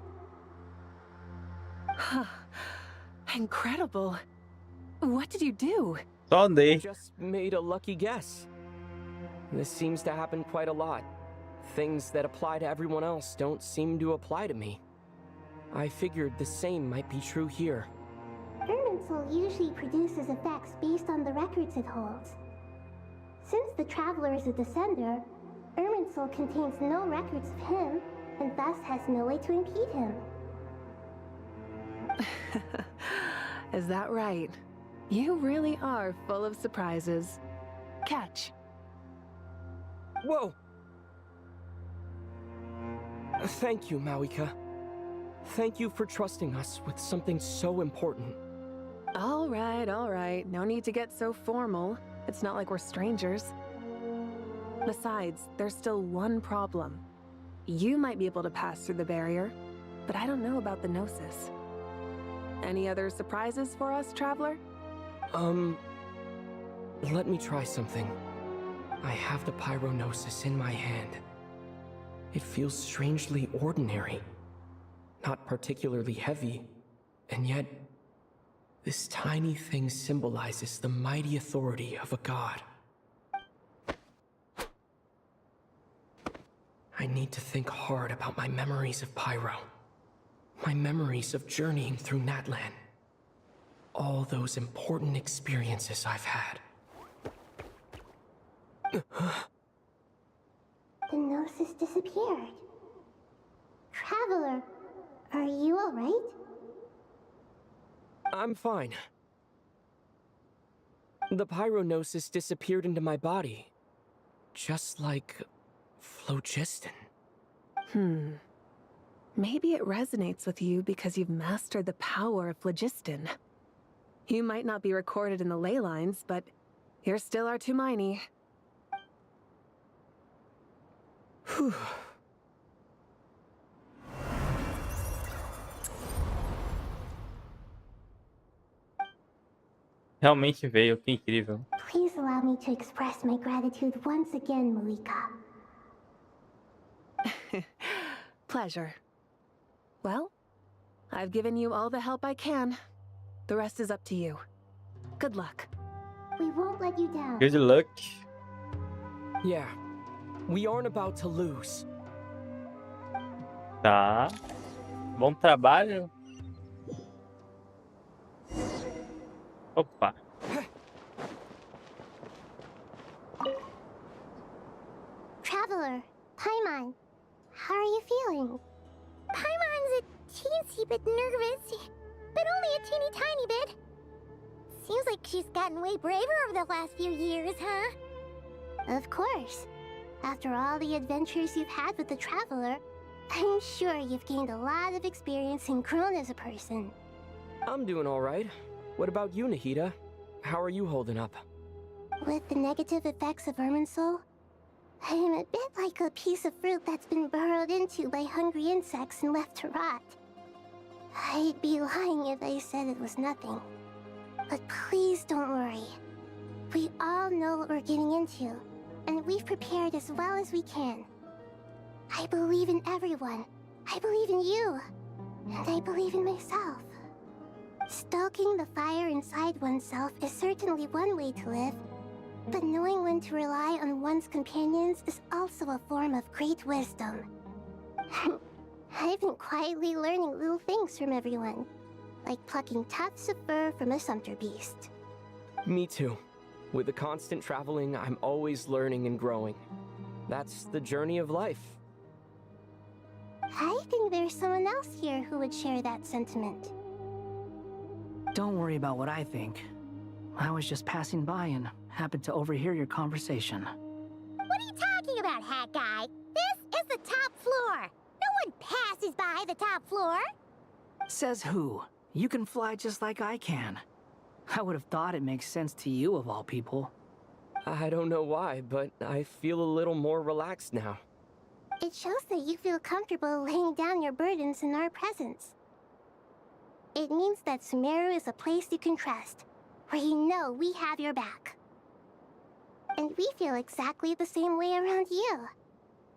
Incredible. What did you do? Só andei. Just made a lucky guess. This seems to happen quite a lot. Things that apply to everyone else don't seem to apply to me. I figured the same might be true here. Irminsul usually produces effects based on the records it holds. Since the Traveler is a descender, Irminsul contains no records of him, and thus has no way to impede him. Is that right? You really are full of surprises. Catch. Whoa! Thank you, Mawika. Thank you for trusting us with something so important. All right. No need to get so formal. It's not like we're strangers. Besides, there's still one problem. You might be able to pass through the barrier, but I don't know about the gnosis. Any other surprises for us, Traveler? Let me try something. I have the pyronosis in my hand. It feels strangely ordinary. Not particularly heavy, and yet this tiny thing symbolizes the mighty authority of a god. I need to think hard about my memories of Pyro. My memories of journeying through Natlan. All those important experiences I've had. The gnosis disappeared. Traveler, are you alright? I'm fine. The pyronosis disappeared into my body. Just like phlogiston. Maybe it resonates with you because you've mastered the power of phlogiston. You might not be recorded in the ley lines, but you're still our Tumaini. Whew. Realmente veio, que incrível. Please allow me to express my gratitude once again, Malika. Pleasure. Well, I've given you all the help I can. The rest is up to you. Good luck. We won't let you down. Good luck. Yeah, we aren't about to lose. Tá. Bom trabalho. Opa. Traveler, Paimon, how are you feeling? Paimon's a teensy bit nervous, but only a teeny tiny bit. Seems like she's gotten way braver over the last few years, huh? Of course. After all the adventures you've had with the Traveler, I'm sure you've gained a lot of experience and grown as a person. I'm doing all right. What about you, Nahida? How are you holding up? With the negative effects of Irminsul, I am a bit like a piece of fruit that's been burrowed into by hungry insects and left to rot. I'd be lying if I said it was nothing. But please don't worry. We all know what we're getting into, and we've prepared as well as we can. I believe in everyone. I believe in you. And I believe in myself. Stoking the fire inside oneself is certainly one way to live, but knowing when to rely on one's companions is also a form of great wisdom. I've been quietly learning little things from everyone, like plucking tufts of fur from a sumpter beast. Me too. With the constant traveling, I'm always learning and growing. That's the journey of life. I think there's someone else here who would share that sentiment. Don't worry about what I think. I was just passing by and happened to overhear your conversation. What are you talking about, hat guy? This is the top floor. No one passes by the top floor. Says who? You can fly just like I can. I would have thought it makes sense to you of all people. I don't know why, but I feel a little more relaxed now. It shows that you feel comfortable laying down your burdens in our presence. It means that Sumeru is a place you can trust, where you know we have your back. And we feel exactly the same way around you.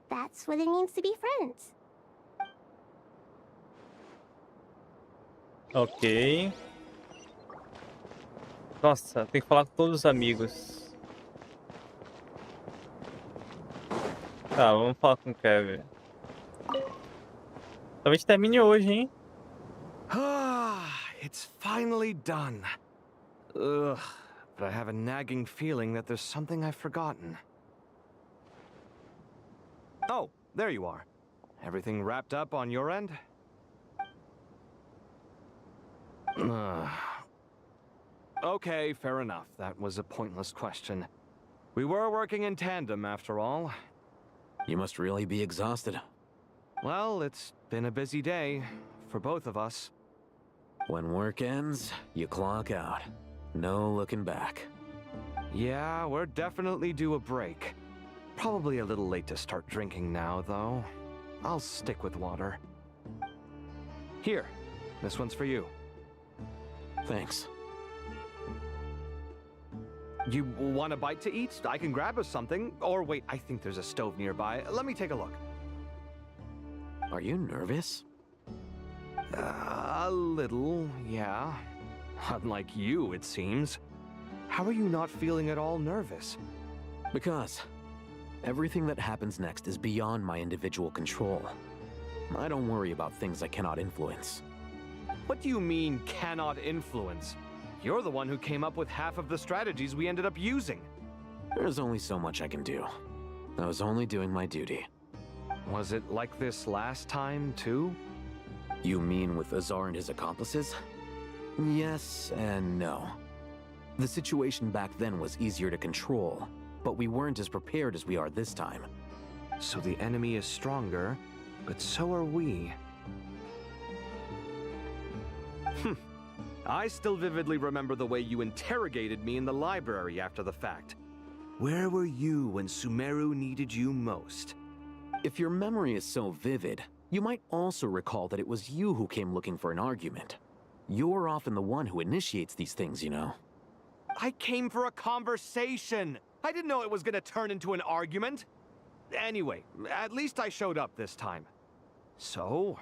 That's what it means to be friends. Ok. Nossa, tem que falar com todos os amigos. Tá, vamos falar com o Kevin. Talvez termine hoje, hein? It's finally done. Ugh, but I have a nagging feeling that there's something I've forgotten. Oh, there you are. Everything wrapped up on your end? Okay, fair enough. That was a pointless question. We were working in tandem, after all. You must really be exhausted. Well, it's been a busy day for both of us. When work ends, you clock out. No looking back. Yeah, we're definitely due a break. Probably a little late to start drinking now, though. I'll stick with water. Here, this one's for you. Thanks. You want a bite to eat? I can grab us something. Or wait, I think there's a stove nearby. Let me take a look. Are you nervous? A little, yeah. Unlike you, it seems. How are you not feeling at all nervous? Because everything that happens next is beyond my individual control. I don't worry about things I cannot influence. What do you mean, cannot influence? You're the one who came up with half of the strategies we ended up using. There's only so much I can do. I was only doing my duty. Was it like this last time, too? You mean with Azar and his accomplices? Yes and no. The situation back then was easier to control, but we weren't as prepared as we are this time. So the enemy is stronger, but so are we. I still vividly remember the way you interrogated me in the library after the fact. Where were you when Sumeru needed you most? If your memory is so vivid, you might also recall that it was you who came looking for an argument. You're often the one who initiates these things, you know. I came for a conversation! I didn't know it was gonna turn into an argument! Anyway, at least I showed up this time. So,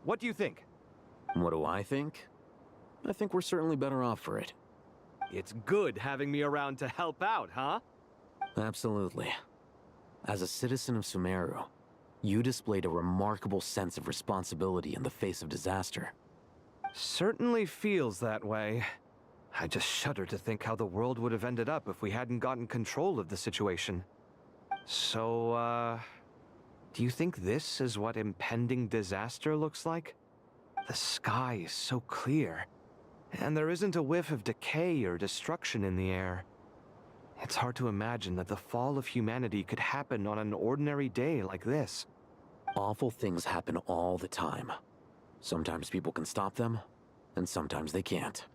what do you think? What do I think? I think we're certainly better off for it. It's good having me around to help out, huh? Absolutely. As a citizen of Sumeru, you displayed a remarkable sense of responsibility in the face of disaster. Certainly feels that way. I just shudder to think how the world would have ended up if we hadn't gotten control of the situation. So, do you think this is what impending disaster looks like? The sky is so clear, and there isn't a whiff of decay or destruction in the air. It's hard to imagine that the fall of humanity could happen on an ordinary day like this. Awful things happen all the time. Sometimes people can stop them, and sometimes they can't.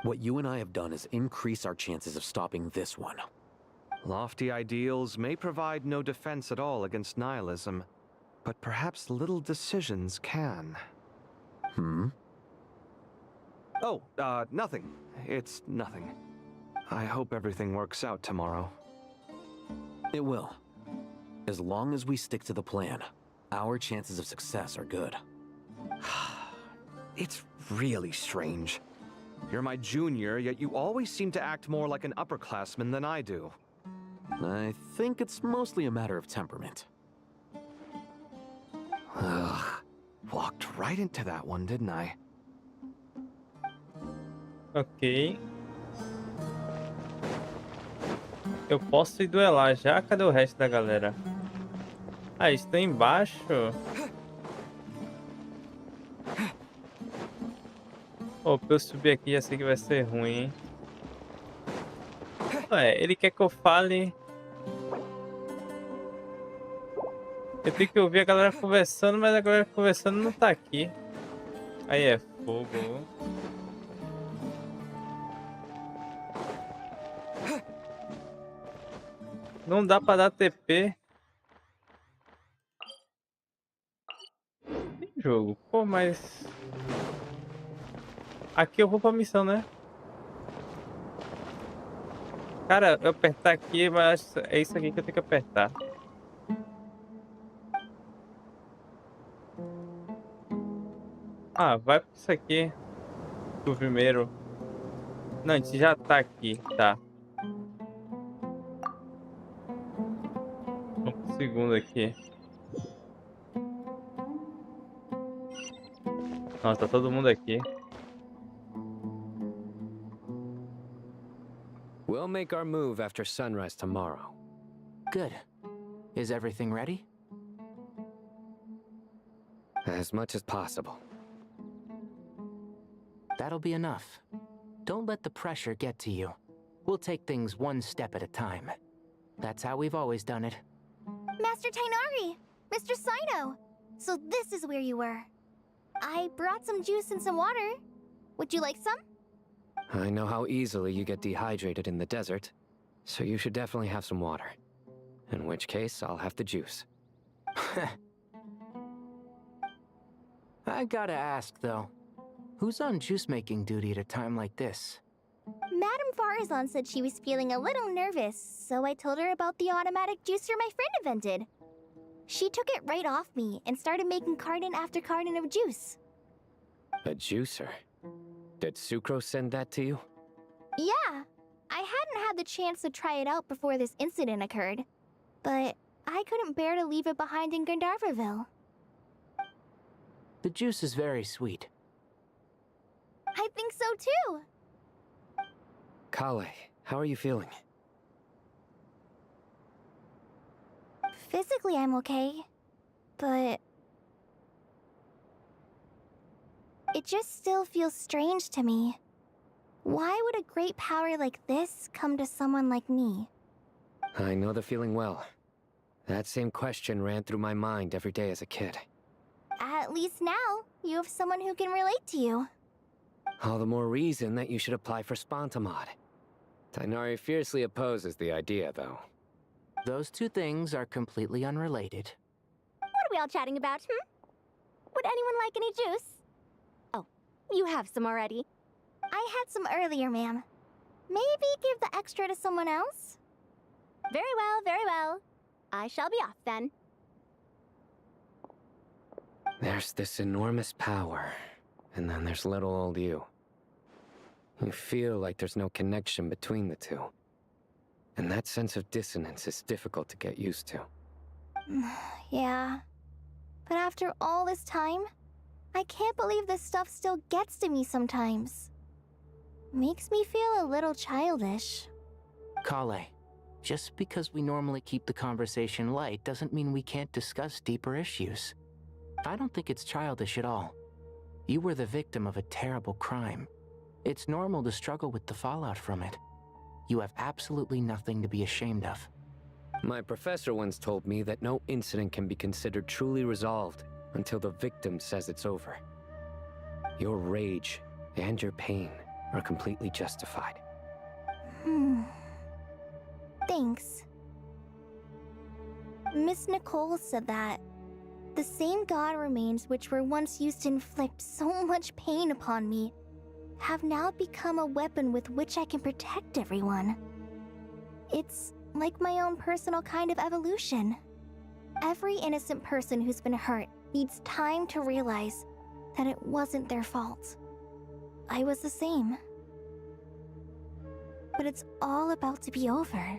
What you and I have done is increase our chances of stopping this one. Lofty ideals may provide no defense at all against nihilism, but perhaps little decisions can. Oh, nothing. It's nothing. I hope everything works out tomorrow. It will. As long as we stick to the plan, our chances of success are good. It's really strange. You're my junior, yet you always seem to act more like an upperclassman than I do. I think it's mostly a matter of temperament. Ugh. Walked right into that one, didn't I? Ok. Eu posso ir duelar já? Cadê o resto da galera? Ah, estão embaixo? Pô, pra eu subir aqui já sei que vai ser ruim, hein? Ué, ele quer que eu fale... Eu tenho que ouvir a galera conversando, mas a galera conversando não tá aqui. Aí é fogo. Não dá pra dar TP. Tem jogo. Pô, mas... Aqui eu vou pra missão, né? Cara, eu apertar aqui, mas é isso aqui que eu tenho que apertar. Ah, vai pra isso aqui. O primeiro. Não, a gente já tá aqui, tá. Vamos pro segundo aqui. Nossa, tá todo mundo aqui. We'll make our move after sunrise tomorrow. Good. Is everything ready? As much as possible. That'll be enough. Don't let the pressure get to you. We'll take things one step at a time. That's how we've always done it. Master Tainari! Mr. Sino! So this is where you were. I brought some juice and some water. Would you like some? I know how easily you get dehydrated in the desert, so you should definitely have some water. In which case, I'll have the juice. I gotta ask, though. Who's on juice-making duty at a time like this? Madame Farazan said she was feeling a little nervous, so I told her about the automatic juicer my friend invented. She took it right off me and started making carton after carton of juice. A juicer? Did Sucrose send that to you? Yeah, I hadn't had the chance to try it out before this incident occurred, but I couldn't bear to leave it behind in Gandharvaville. The juice is very sweet. I think so too. Kale, how are you feeling? Physically, I'm okay. But it just still feels strange to me. Why would a great power like this come to someone like me? I know the feeling well. That same question ran through my mind every day as a kid. At least now, you have someone who can relate to you. All the more reason that you should apply for Spantamod. Tighnari fiercely opposes the idea, though. Those two things are completely unrelated. What are we all chatting about, Would anyone like any juice? Oh, you have some already. I had some earlier, ma'am. Maybe give the extra to someone else? Very well, very well. I shall be off then. There's this enormous power, and then there's little old you. You feel like there's no connection between the two. And that sense of dissonance is difficult to get used to. Yeah. But after all this time, I can't believe this stuff still gets to me sometimes. Makes me feel a little childish. Kale, just because we normally keep the conversation light doesn't mean we can't discuss deeper issues. I don't think it's childish at all. You were the victim of a terrible crime. It's normal to struggle with the fallout from it. You have absolutely nothing to be ashamed of. My professor once told me that no incident can be considered truly resolved until the victim says it's over. Your rage and your pain are completely justified. Thanks. Miss Nicole said that the same god remains which were once used to inflict so much pain upon me have now become a weapon with which I can protect everyone. It's like my own personal kind of evolution. Every innocent person who's been hurt needs time to realize that it wasn't their fault. I was the same. But it's all about to be over.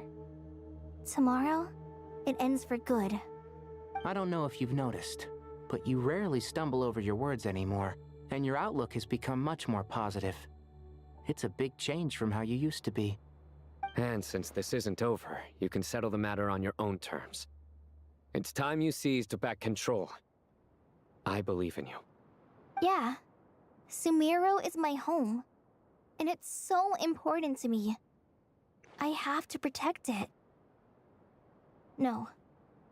Tomorrow, it ends for good. I don't know if you've noticed, but you rarely stumble over your words anymore, and your outlook has become much more positive. It's a big change from how you used to be. And since this isn't over, you can settle the matter on your own terms. It's time you seized back control. I believe in you. Yeah. Sumiro is my home. And it's so important to me. I have to protect it. No.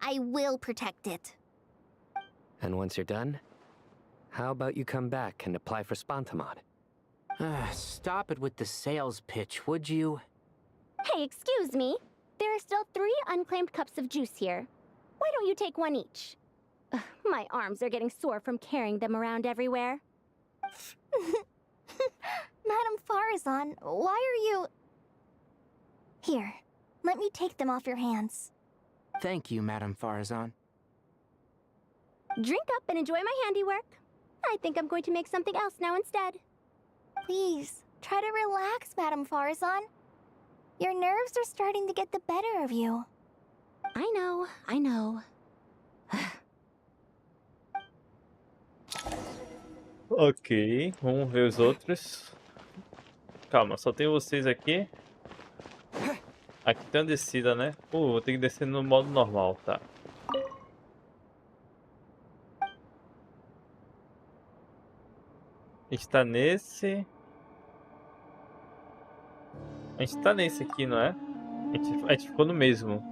I will protect it. And once you're done, how about you come back and apply for Spantamod? Stop it with the sales pitch, would you? Hey, excuse me. There are still 3 unclaimed cups of juice here. Why don't you take one each? Ugh, my arms are getting sore from carrying them around everywhere. Madame Farazan, why are you... Here, let me take them off your hands. Thank you, Madame Farazan. Drink up and enjoy my handiwork. I think I'm going to make something else now instead. Please, try to relax, Madame Farazan. Your nerves are starting to get the better of you. I know. Ok, vamos ver os outros. Calma, só tem vocês aqui. Aqui tem uma descida, né? Pô, vou ter que descer no modo normal, tá? A gente tá nesse. A gente tá nesse aqui, não é? A gente ficou no mesmo.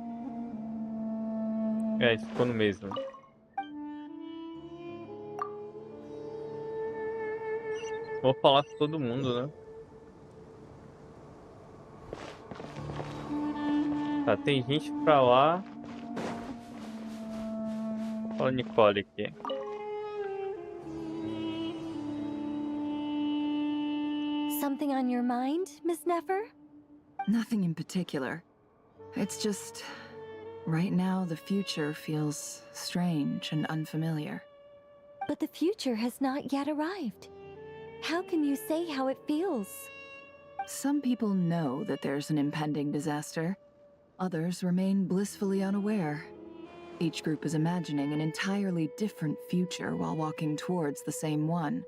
É, a gente ficou no mesmo. Vou falar com todo mundo, né? Tá, tem gente pra lá. Olha a Nicole aqui. Something on your mind, Miss Nefer? Nothing in particular. It's just... right now, the future feels strange and unfamiliar. But the future has not yet arrived. How can you say how it feels? Some people know that there's an impending disaster. Others remain blissfully unaware. Each group is imagining an entirely different future while walking towards the same one.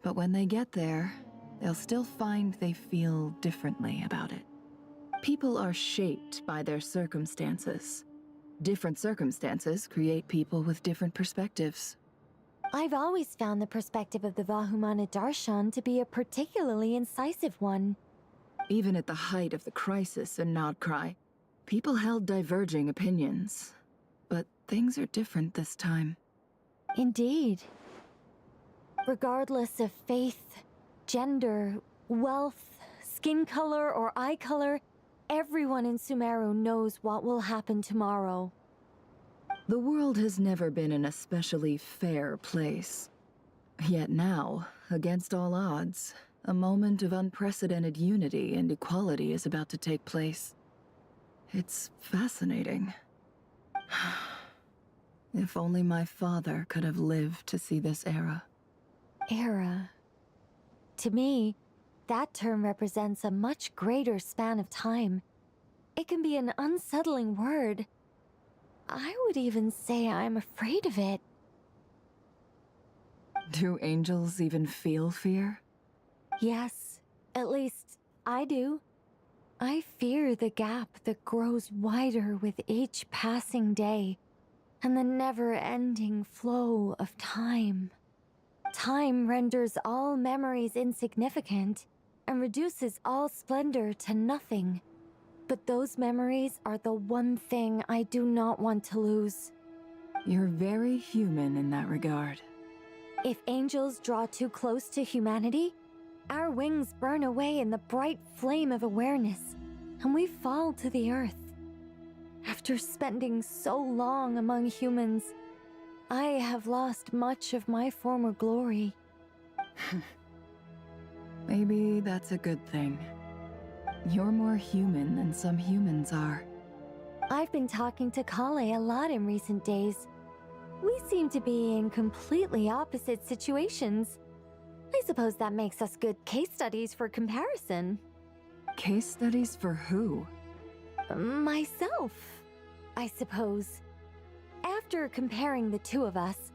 But when they get there, they'll still find they feel differently about it. People are shaped by their circumstances. Different circumstances create people with different perspectives. I've always found the perspective of the Vahumana Darshan to be a particularly incisive one. Even at the height of the crisis in Nodcry, people held diverging opinions. But things are different this time. Indeed. Regardless of faith, gender, wealth, skin color, or eye color, everyone in Sumeru knows what will happen tomorrow. The world has never been an especially fair place. Yet now, against all odds, a moment of unprecedented unity and equality is about to take place. It's fascinating. If only my father could have lived to see this era. Era. To me, that term represents a much greater span of time. It can be an unsettling word. I would even say I'm afraid of it. Do angels even feel fear? Yes, at least I do. I fear the gap that grows wider with each passing day, and the never-ending flow of time. Time renders all memories insignificant, and reduces all splendor to nothing. But those memories are the one thing I do not want to lose. You're very human in that regard. If angels draw too close to humanity, our wings burn away in the bright flame of awareness, and we fall to the earth. After spending so long among humans, I have lost much of my former glory. Maybe that's a good thing. You're more human than some humans are. I've been talking to Coalla a lot in recent days. We seem to be in completely opposite situations. I suppose that makes us good case studies for comparison. Case studies for who? Myself, I suppose. After comparing the two of us,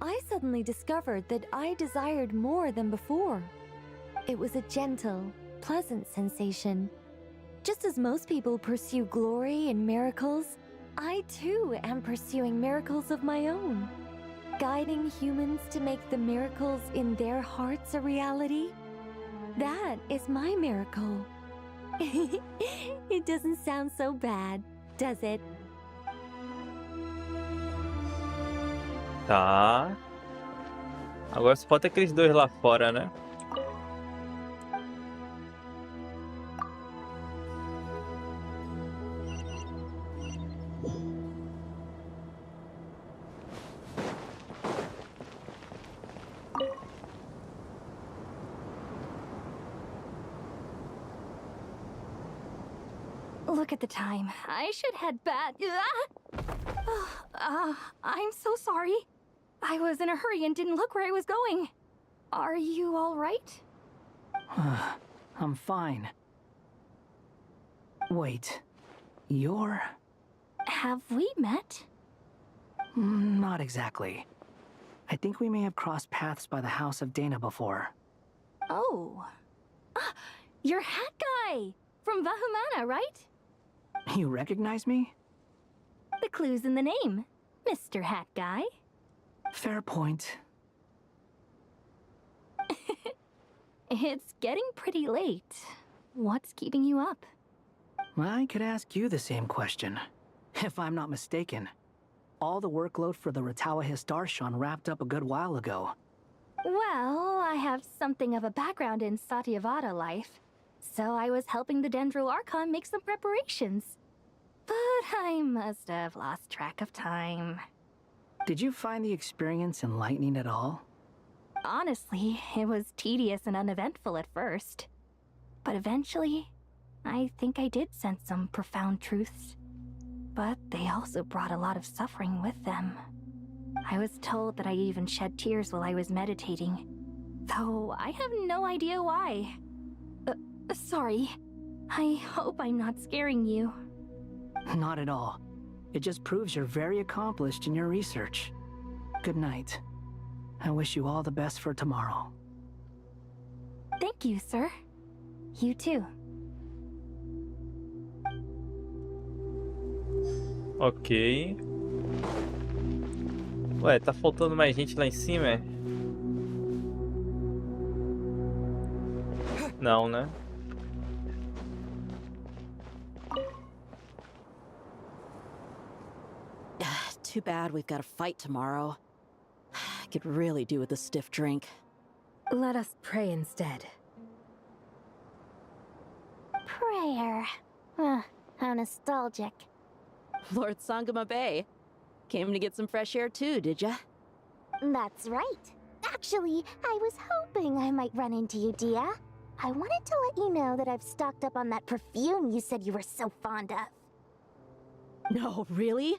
I suddenly discovered that I desired more than before. It was a gentle, pleasant sensation. Just as most people pursue glory and miracles, I too am pursuing miracles of my own. Guiding humans to make the miracles in their hearts a reality. That is my miracle. It doesn't sound so bad, does it? Tá. Agora só falta aqueles dois lá fora, né? Look at the time. I should head back. I'm so sorry. I was in a hurry and didn't look where I was going. Are you all right? I'm fine. Wait, you're... Have we met? Not exactly. I think we may have crossed paths by the house of Dana before. Oh. You're Hat Guy! From Vahumana, right? You recognize me? The clue's in the name. Mr. Hat Guy. Fair point. It's getting pretty late. What's keeping you up? I could ask you the same question. If I'm not mistaken, all the workload for the Ratawa Darshan wrapped up a good while ago. Well, I have something of a background in Satyavada life, so I was helping the Dendro Archon make some preparations. But I must have lost track of time. Did you find the experience enlightening at all? Honestly, it was tedious and uneventful at first. But eventually, I think I did sense some profound truths. But they also brought a lot of suffering with them. I was told that I even shed tears while I was meditating, though I have no idea why. Sorry. I hope I'm not scaring you. Not at all. It just proves you're very accomplished in your research. Good night. I wish you all the best for tomorrow. Thank you, sir. You too. Ok. Ué, tá faltando mais gente lá em cima, é? Não, né? Too bad we've got a fight tomorrow. I could really do with a stiff drink. Let us pray instead. Prayer. How nostalgic. Lord Sangama Bay. Came to get some fresh air too, did ya? That's right. Actually, I was hoping I might run into you, Dia. I wanted to let you know that I've stocked up on that perfume you said you were so fond of. No, really?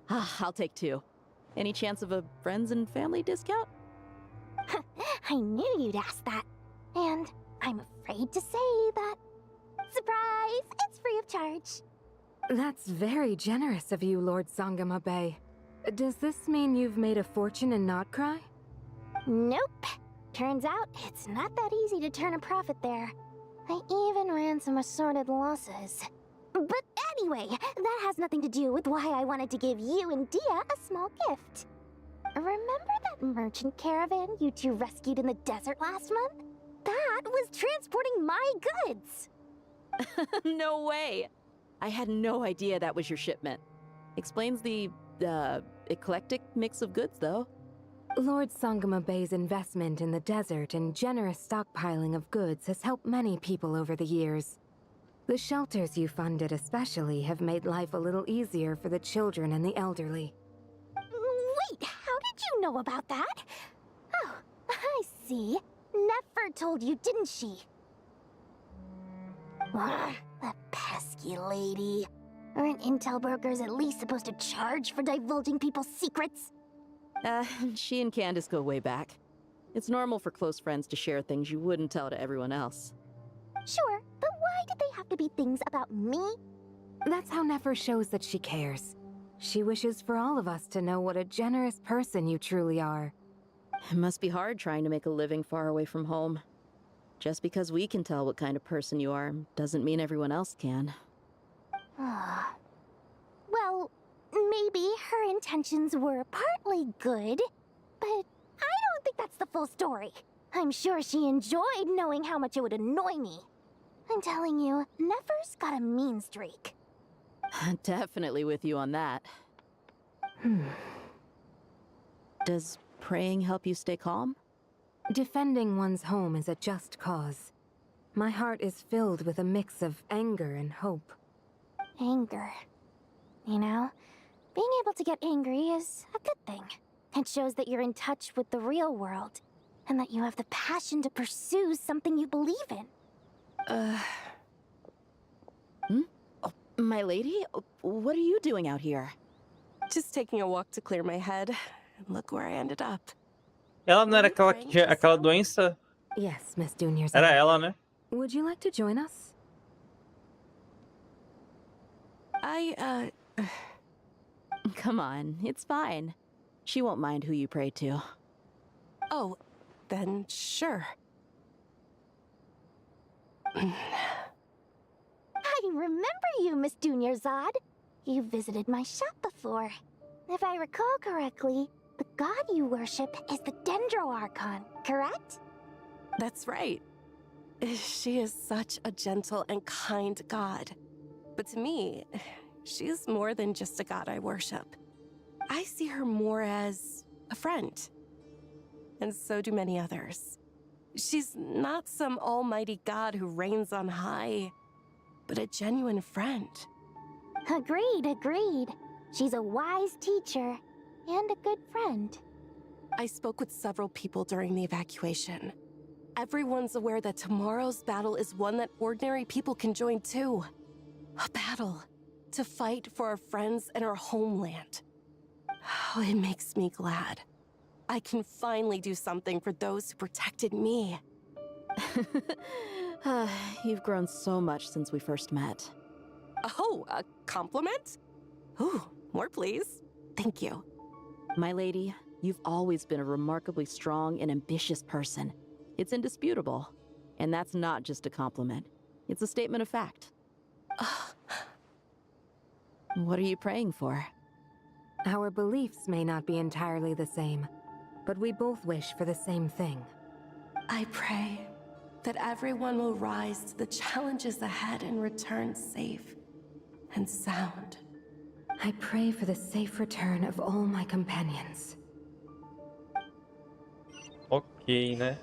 I'll take 2. Any chance of a friends and family discount? I knew you'd ask that. And I'm afraid to say that. Surprise! It's free of charge. That's very generous of you, Lord Sangama Bay. Does this mean you've made a fortune in Notcry? Nope. Turns out it's not that easy to turn a profit there. I even ran some assorted losses. But anyway, that has nothing to do with why I wanted to give you and Dia a small gift. Remember that merchant caravan you two rescued in the desert last month? That was transporting my goods! No way! I had no idea that was your shipment. Explains the, eclectic mix of goods, though. Lord Sangama Bay's investment in the desert and generous stockpiling of goods has helped many people over the years. The shelters you funded especially have made life a little easier for the children and the elderly. Wait, how did you know about that? Oh, I see. Nefer told you, didn't she? That pesky lady. Aren't intel brokers at least supposed to charge for divulging people's secrets? She and Candace go way back. It's normal for close friends to share things you wouldn't tell to everyone else. Sure, but why did they have to be things about me? That's how Nefer shows that she cares. She wishes for all of us to know what a generous person you truly are. It must be hard trying to make a living far away from home. Just because we can tell what kind of person you are doesn't mean everyone else can. Well, maybe her intentions were partly good, but I don't think that's the full story. I'm sure she enjoyed knowing how much it would annoy me. I'm telling you, Nefer's got a mean streak. Definitely with you on that. Does praying help you stay calm? Defending one's home is a just cause. My heart is filled with a mix of anger and hope. Anger. You know, being able to get angry is a good thing. It shows that you're in touch with the real world, and that you have the passion to pursue something you believe in. Oh, my lady? What are you doing out here? Just taking a walk to clear my head. And look where I ended up. Ela não era aquela que tinha aquela doença? Yes, Miss Junior's. Era ela, né? Would you like to join us? Come on, it's fine. She won't mind who you pray to. Oh, then sure. I remember you, Miss Dunyarzad. You visited my shop before. If I recall correctly, the god you worship is the Dendro Archon, correct? That's right. She is such a gentle and kind god. But to me, she is more than just a god I worship. I see her more as a friend. And so do many others. She's not some almighty god who reigns on high, but a genuine friend. Agreed. She's a wise teacher and a good friend. I spoke with several people during the evacuation. Everyone's aware that tomorrow's battle is one that ordinary people can join too. A battle to fight for our friends and our homeland. Oh, it makes me glad. I can finally do something for those who protected me. You've grown so much since we first met. Oh, a compliment? Ooh, More, please. Thank you. My lady, you've always been a remarkably strong and ambitious person. It's indisputable. And that's not just a compliment. It's a statement of fact. What are you praying for? Our beliefs may not be entirely the same, but we both wish for the same thing. I pray that everyone will rise to the challenges ahead and return safe and sound. I pray for the safe return of all my companions. Ok, né?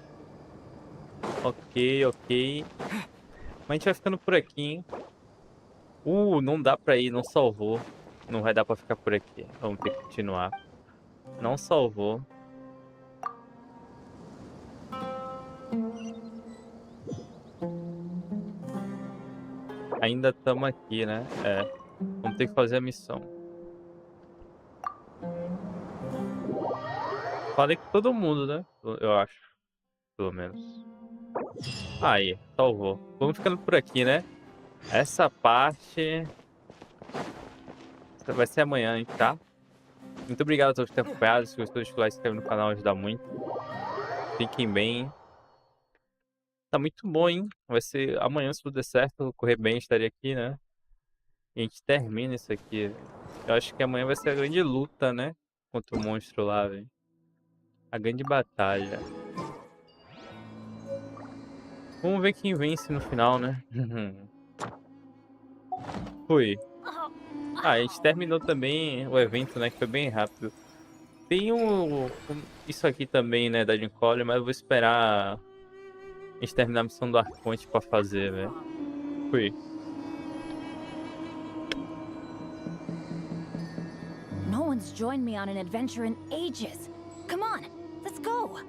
Ok. Mas a gente vai ficando por aqui, hein? Não dá pra ir, não salvou. Não vai dar pra ficar por aqui. Vamos ter que continuar. Não salvou. Ainda estamos aqui, né? Vamos ter que fazer a missão. Falei com todo mundo, né? Eu acho. Pelo menos. Aí, salvou. Vamos ficando por aqui, né? Essa parte vai ser amanhã, hein, tá? Muito obrigado a todos por terem acompanhado. Se gostou, deixa o like, se inscreve no canal, ajuda muito. Fiquem bem. Tá muito bom, hein? Vai ser amanhã, se tudo der certo, correr bem, estaria aqui, né? E a gente termina isso aqui. Eu acho que amanhã vai ser a grande luta, né? Contra o monstro lá, velho. A grande batalha. Vamos ver quem vence no final, né? Fui. A gente terminou também o evento, né? Que foi bem rápido. Tem isso aqui também, né? Da Coalla, mas eu vou esperar a gente terminar a missão do Arconte pra fazer, velho. Fui. No one's joined me on an adventure in ages. Come on, let's go.